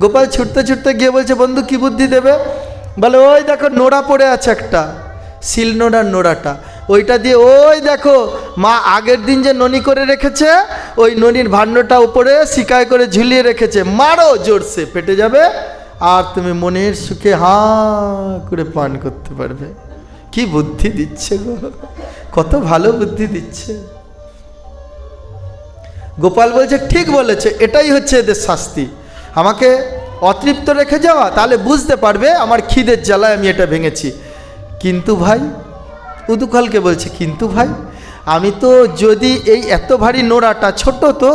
S1: গোপাল ছুটতে ছুটতে গিয়ে বলছে বন্ধু কি বুদ্ধি দেবে? বলে ওই দেখো নোড়া পড়ে আছে একটা, শিল নোড়ার নোড়াটা, ওইটা দিয়ে ওই দেখো মা আগের দিন যে ননি করে রেখেছে, ওই ননির ভাণ্ডটা উপরে শিকায় করে ঝুলিয়ে রেখেছে, মারো জোরসে, পেটে যাবে, আর তুমি মনের সুখে হাঁ করে পান করতে পারবে। কি বুদ্ধি দিচ্ছে গো, কত ভালো বুদ্ধি দিচ্ছে। গোপাল বলছে ঠিক বলেছে, এটাই হচ্ছে এদের শাস্তি, আমাকে অতৃপ্ত রেখে যাওয়া, তাহলে বুঝতে পারবে আমার খিদের জ্বালায় আমি এটা ভেঙেছি। কিন্তু ভাই, উদুখালকে বলছে কিন্তু ভাই, আমি তো যদি এই এত ভারী নোড়াটা, ছোট তো,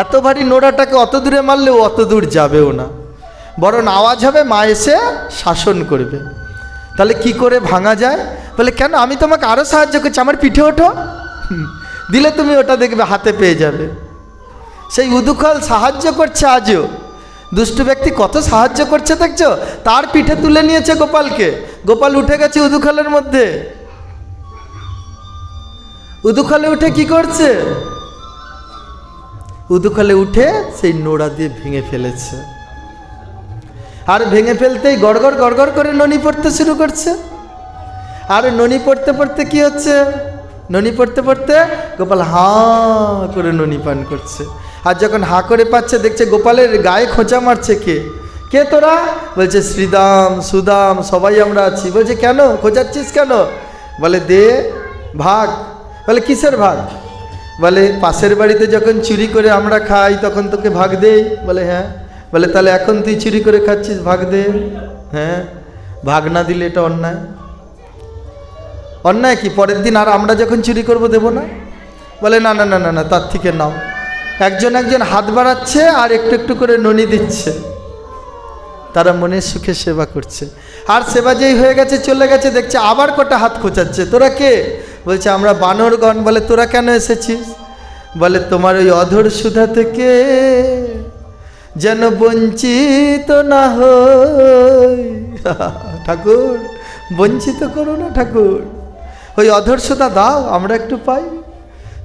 S1: এত ভারী নোড়াটাকে অত দূরে মারলেও অত দূর যাবেও না, বরং আওয়াজ হবে, মা এসে শাসন করবে। তাহলে কি করে ভাঙা যায়? বলে কেন, আমি তোমাকে আরও সাহায্য করছি, আমার পিঠে ওঠো, দিলে তুমি ওটা দেখবে হাতে পেয়ে যাবে। সেই উদুখাল সাহায্য করছে আজও, দুষ্ট ব্যক্তি কত সাহায্য করছে দেখছো, তার পিঠে তুলে নিয়েছে গোপালকে। গোপাল উঠে গেছে উদুখালের মধ্যে, উদুখালে উঠে কি করছে? উদুখালে উঠে সেই নোড়া দিয়ে ভেঙে ফেলেছে, আর ভেঙে ফেলতেই গড়গড় গড়গড় করে ননি পড়তে শুরু করছে। আর ননি পড়তে পড়তে কি হচ্ছে? ননি পড়তে পড়তে গোপাল হাঁ করে ননি পান করছে। আর যখন হাঁ করে পাচ্ছে, দেখছে গোপালের গায়ে খোঁচা মারছে কে? কে তোরা? বলছে শ্রীদাম সুদাম সবাই আমরা আছি। বলছে কেন খোঁচাচ্ছিস কেন? বলে দে ভাগ। বলে কিসের ভাগ? বলে পাশের বাড়িতে যখন চুরি করে আমরা খাই তখন তোকে ভাগ দেই। বলে হ্যাঁ। বলে তাহলে এখন তুই চুরি করে খাচ্ছিস, ভাগ দে। হ্যাঁ, ভাগ না দিলে এটা অন্যায়। অন্যায় কি? পরের দিন আর আমরা যখন চুরি করব দেব না? বলে না না না না না, তার থেকে নাও। একজন একজন হাত বাড়াচ্ছে আর একটু একটু করে ননি দিচ্ছে, তারা মনের সুখে সেবা করছে। আর সেবা যেই হয়ে গেছে, চলে গেছে, দেখছে আবার কটা হাত খোঁচাচ্ছে। তোরা কে? বলছে আমরা বানরগণ। বলে তোরা কেন এসেছিস? বলে তোমার ওই অধর সুধা থেকে যেন বঞ্চিত না হই। ঠাকুর বঞ্চিত করো না ঠাকুর, ওই অধর সুধা দাও, আমরা একটু পাই।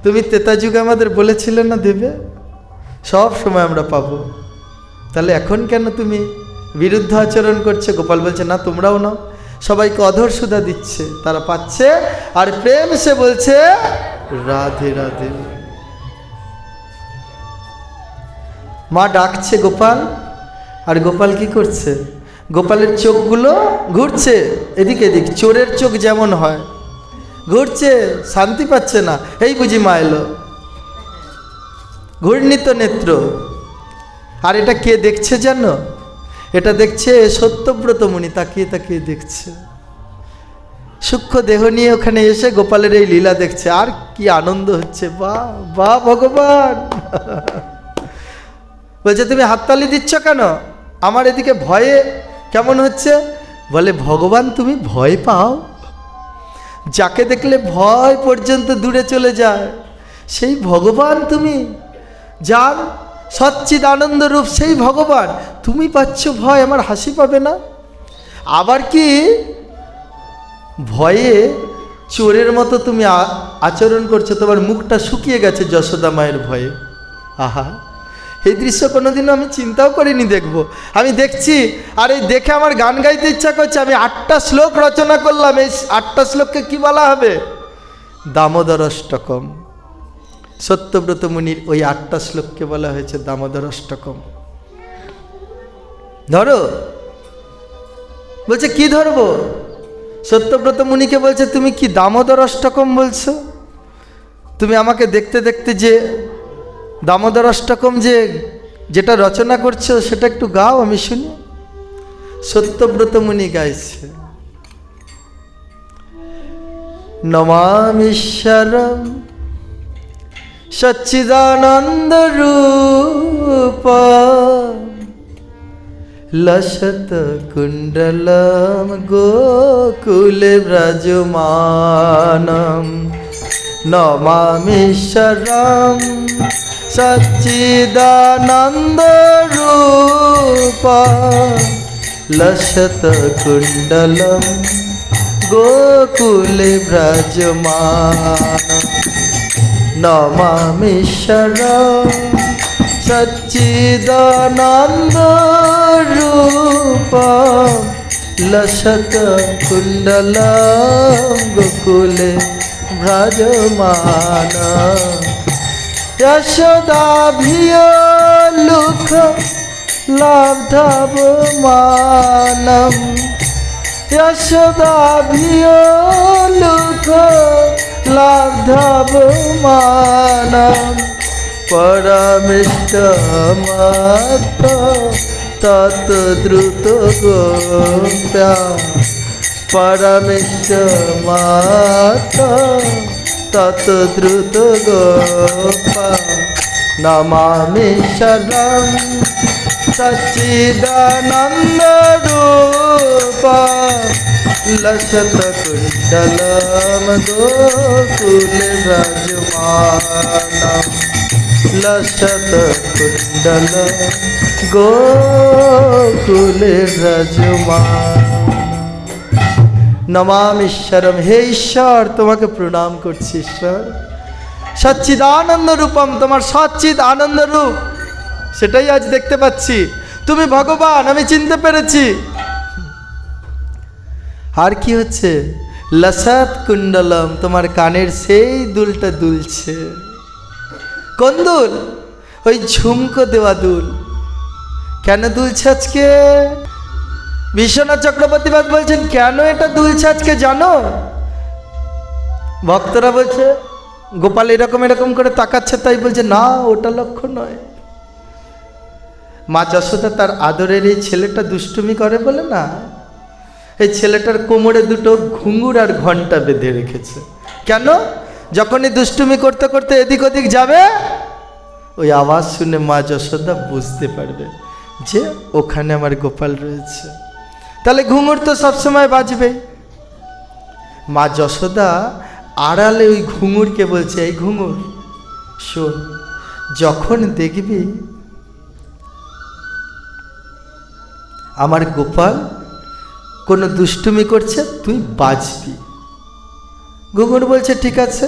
S1: তুমি ত্রেতা যুগে আমাদের বলেছিলে না দেবে, সব সময় আমরা পাবো, তাহলে এখন কেন তুমি বিরুদ্ধ আচরণ করছে? গোপাল বলছে না, তোমরাও নাও। সবাইকে অধর সুধা দিচ্ছে, তারা পাচ্ছে, আর প্রেম সে বলছে রাধে রাধে। মা ডাকছে গোপাল, আর গোপাল কি করছে? গোপালের চোখগুলো ঘুরছে এদিক এদিক, চোরের চোখ যেমন হয়, ঘুরছে, শান্তি পাচ্ছে না। এই বুঝি মা এলো, ঘূর্ণিত নেত্র। আর এটা কে দেখছে জানো? এটা দেখছে সত্যব্রত মুনি, তাকিয়ে তাকিয়ে দেখছে। সূক্ষ্ম দেহ নিয়ে ওখানে এসে গোপালের এই লীলা দেখছে, আর কি আনন্দ হচ্ছে। বাহ বাহ ভগবান। বলছে তুমি হাততালি দিচ্ছ কেন? আমার এদিকে ভয়ে কেমন হচ্ছে। বলে ভগবান তুমি ভয় পাও? যাকে দেখলে ভয় পর্যন্ত দূরে চলে যায়, সেই ভগবান তুমি, যার সচ্চিদ আনন্দ রূপ সেই ভগবান, তুমি পাচ্ছ ভয়, আমার হাসি পাবে না? আবার কি ভয়ে চোরের মতো তুমি আচরণ করছো, তোমার মুখটা শুকিয়ে গেছে যশোদা মায়ের ভয়ে। আহা, এই দৃশ্য কোনোদিনও আমি চিন্তাও করিনি দেখব। আমি দেখছি, আর এই দেখে আমার গান গাইতে ইচ্ছা করছে। আমি 8টা শ্লোক রচনা করলাম। এই 8টা শ্লোককে কি বলা হবে? দামোদর অষ্টকম। সত্যব্রত মুনির ওই 8টা শ্লোককে বলা হয়েছে দামোদর অষ্টকম। ধরো। বলছে কি ধরবো? সত্যব্রত মুনিকে বলছে তুমি কি দামোদর অষ্টকম বলছো? তুমি আমাকে দেখতে দেখতে যে দামোদর অষ্টকম যেটা রচনা করছো সেটা একটু গাও, আমি শুনি। সত্যব্রত মুনি গাইছে। নমামীশ্বরম সচ্চিদানন্দ রূপ লসত কুণ্ডলম গোকুলে ব্রজমানম। নমামীশ্বরম সচ্চিদানন্দ রূপ লসত কুণ্ডলম গোকুলে ব্রজমানম। নমামীশ্বরম সচ্চিদানন্দ রূপ লসত কুণ্ডলম গোকুলে ব্রজমানম। যশোদাভিয় লুখ লব্ধবমানম। যশোদাভিয় লুখ লব্ধবমানম। পরমিষ্টমত তত দ্রুত গোপ্যা। পরমিষ্টমত তত দ্রুত গোপা। নমামীশ্বরম সচ্চিদানন্দ রূপ লসত কুণ্ডলম গোকুলে ব্রজমানম। লসত কুণ্ডলম গোকুলে ব্রজমানম। নমামীশ্বরম, হে ঈশ্বর তোমাকে প্রণাম করছি। ঈশ্বর সচ্চিদানন্দ রূপম, তোমার সচ্চিদ আনন্দ রূপ সেটাই আজ দেখতে পাচ্ছি। তুমি ভগবান, আমি চিনতে পেরেছি। আর কি হচ্ছে? লসত কুণ্ডলম, তোমার কানের সেই দুলটা দুলছে। কোন দুল? ওই ঝুমকো দেওয়া দুল। কেন দুলছে আজকে? বিশ্বনাথ চক্রবর্তীবাদ বলছেন কেন এটা দুলছে আজকে জানো? ভক্তরা বলছে গোপাল এরকম এরকম করে তাকাচ্ছে, তাই বলছে না ওটা লক্ষ্য নয়। মা যশোদা তার আদরের এই ছেলেটা দুষ্টুমি করে বলে না, এই ছেলেটার কোমরে দুটো ঘুঙুর আর ঘন্টা বেঁধে রেখেছে। কেন? যখনই দুষ্টুমি করতে করতে এদিক ওদিক যাবে, ওই আওয়াজ শুনে মা যশোদা বুঝতে পারবে যে ওখানে আমার গোপাল রয়েছে। তাহলে ঘুঙুর তো সবসময় বাজবে। মা যশোদা আড়ালে ওই ঘুঙুরকে বলছে, এই ঘুঙুর শোন, যখন দেখবি আমার গোপাল কোনো দুষ্টুমি করছে তুই বাজবি। ঘুঙুর বলছে ঠিক আছে।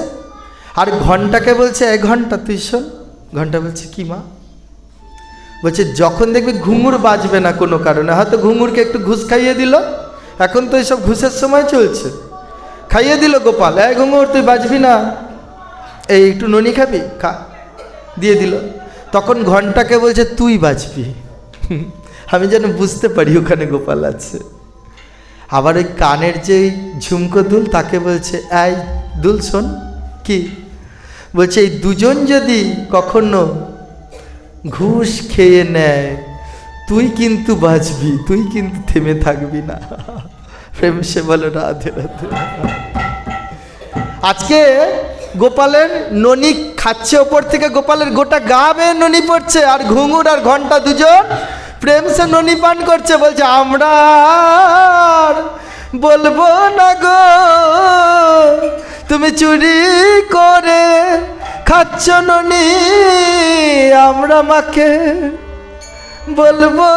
S1: আর ঘন্টাকে বলছে, এক ঘন্টা তুই শোন। ঘন্টা বলছে কি মা? বলছে যখন দেখবি ঘুঙুর বাজবে না কোনো কারণে, হয়তো ঘুঙুরকে একটু ঘুষ খাইয়ে দিল, এখন তো এইসব ঘুষের সময় চলছে, খাইয়ে দিল গোপাল, এই ঘুঙুর তুই বাজবি না, এই একটু ননি খাবি, খা, দিয়ে দিল। তখন ঘন্টাকে বলছে তুই বাজবি, আমি যেন বুঝতে পারি ওখানে গোপাল আছে। আবার ওই কানের যে ঝুমকো দুল তাকে বলছে, এই দুল শোন। কি বলছে? এই দুজন যদি কখনো ঘুষ খেয়ে নেয় তুই কিন্তু বাজবি, তুই কিন্তু থেমে থাকবি না। প্রেম সে বলে রাধে রাধে। আজকে গোপালের ননি খাচ্ছে, ওপর থেকে গোপালের গোটা গা বেয়ে ননি পড়ছে, আর ঘুঙুর আর ঘন্টা দুজন প্রেম সে ননি পান করছে। বলছে আমরা বলবো না গো তুমি চুরি করে খাচ্ছ ননি, আমরা মাকে বলবো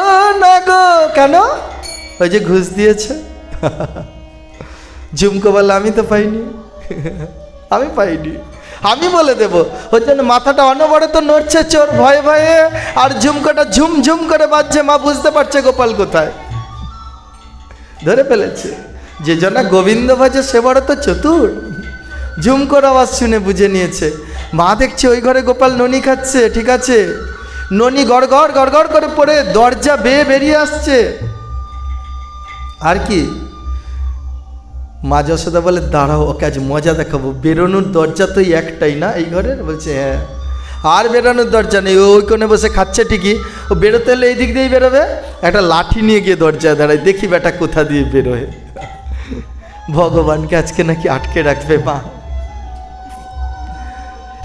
S1: না গো। কেন? ওই যে ঘুষ দিয়েছে। ঝুমকো বলে আমি তো পাইনি, আমি পাইনি, আমি বলে দেব। ওই জন্য মাথাটা অনবরত নড়ছে চোর ভয়ে ভয়ে, আর ঝুমকোটা ঝুমঝুম করে বাজছে। মা বুঝতে পারছে গোপাল কোথায়, ধরে ফেলেছে। যে জনা গোবিন্দ ভজে সে বড় তো চতুর, ঝুমকোর আওয়াজ শুনে বুঝে নিয়েছে। মা দেখছে ওই ঘরে গোপাল ননি খাচ্ছে, ঠিক আছে, ননি গড়গড় গড়গড় করে পড়ে দরজা বেয়ে বেরিয়ে আসছে। আর কি? মা যশোদা বলে দাঁড়াও, ওকে আজ মজা দেখাবো। বেরোনোর দরজা তো একটাই না এই ঘরের? বলছে হ্যাঁ। আর বেরোনোর দরজা নেই, ওই কোণে বসে খাচ্ছে ঠিকই, ও বেরোতে হলে এই দিক দিয়েই বেরোবে, একটা লাঠি নিয়ে গিয়ে দরজায় দাঁড়ায়, দেখি বেটা কোথা দিয়ে বেরোয়। ভগবানকে আজকে নাকি আটকে রাখবে মা।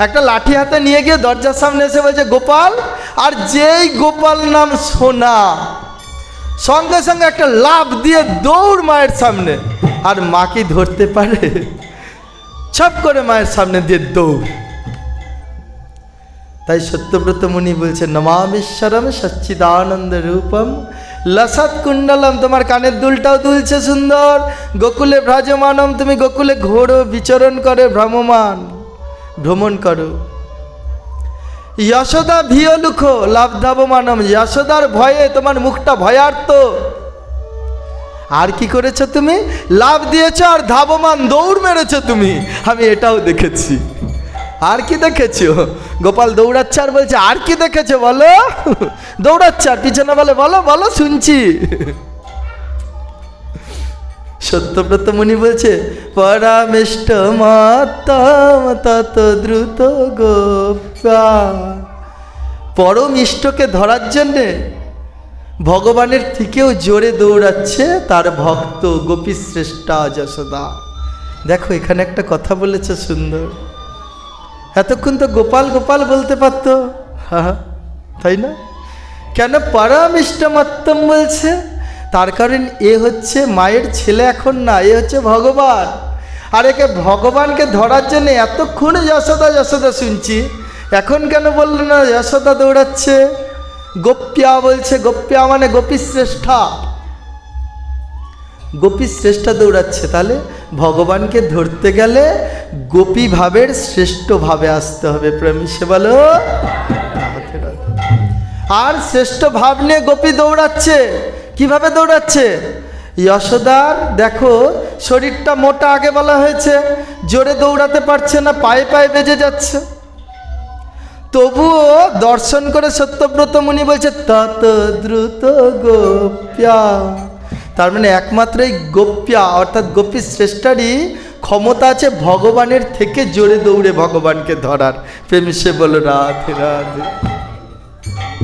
S1: একটা লাঠি হাতে নিয়ে গিয়ে দরজার সামনে এসে বলছে গোপাল, আর যেই গোপাল নাম শোনা সঙ্গে সঙ্গে একটা লাফ দিয়ে দৌড় মায়ের সামনে। আর মা কি ধরতে পারে? ছপ করে মায়ের সামনে দিয়ে দৌড়। তাই সত্যব্রত মুনি বলছে নমামেশ্বরম সচ্চিদানন্দ রূপম লসৎ কুণ্ডলম, তোমার কানের দুলটাও দুলছে সুন্দর, গোকুলে ভ্রাজমানম, তুমি গোকুলে ঘোরো, বিচরণ করে, ভ্রমণ করো। যশোদা ভিও লুখো লাভধাবমানম, যশোদার ভয়ে তোমার মুখটা ভয়ার্ত। আর কি করেছো তুমি? লাভ দিয়েছো আর ধাবমান, দৌড় মেরেছো তুমি, আমি এটাও দেখেছি। আর কি দেখেছো? গোপাল দৌড়াচ্ছে আর বলছে আর কি দেখেছো বলো? দৌড়াচ্ছে আর পিছনে বলে বলো বলো শুনছি। সত্যব্রত মুনি বলছে পরামেষ্ট মাতাম তত দ্রুত গোপা, পরম ইষ্টকে ধরার জন্যে ভগবানের থেকেও জোরে দৌড়াচ্ছে তার ভক্ত গোপীশ্রেষ্ঠা যশোদা। দেখো এখানে একটা কথা বলেছে সুন্দর, এতক্ষণ তো গোপাল গোপাল বলতে পারতো, হ্যাঁ তাই না? কেন পরমিষ্টমত্তম বলছে? তার কারণ এ হচ্ছে মায়ের ছেলে এখন না, এ হচ্ছে ভগবান। আর একে ভগবানকে ধরার জন্য এতক্ষণ যশোদা যশোদা শুনছি, এখন কেন বললো না যশোদা দৌড়াচ্ছে? গোপ্যা বলছে, গোপ্যা মানে গোপীশ্রেষ্ঠা, গোপীশ্রেষ্ঠা দৌড়াচ্ছে। তাহলে ভগবানকে ধরতে গেলে গোপী ভাবের শ্রেষ্ঠ ভাবে আসতে হবে। প্রেমিসে বলো। আর শ্রেষ্ঠ ভাব নিয়ে গোপী দৌড়াচ্ছে। কিভাবে দৌড়াচ্ছে? যশোদার দেখো শরীরটা মোটা, আগে বলা হয়েছে, জোরে দৌড়াতে পারছে না, পায়ে পায়ে বেজে যাচ্ছে। তবুও দর্শন করে সত্যব্রত মুনি বলছে তত দ্রুত গোপ্যা, তার মানে একমাত্র এই গোপ্যা অর্থাৎ গোপী শ্রেষ্ঠারই ক্ষমতা আছে ভগবানের থেকে জোরে দৌড়ে ভগবানকে ধরার। প্রেমিসে বলো রাধে রাধে।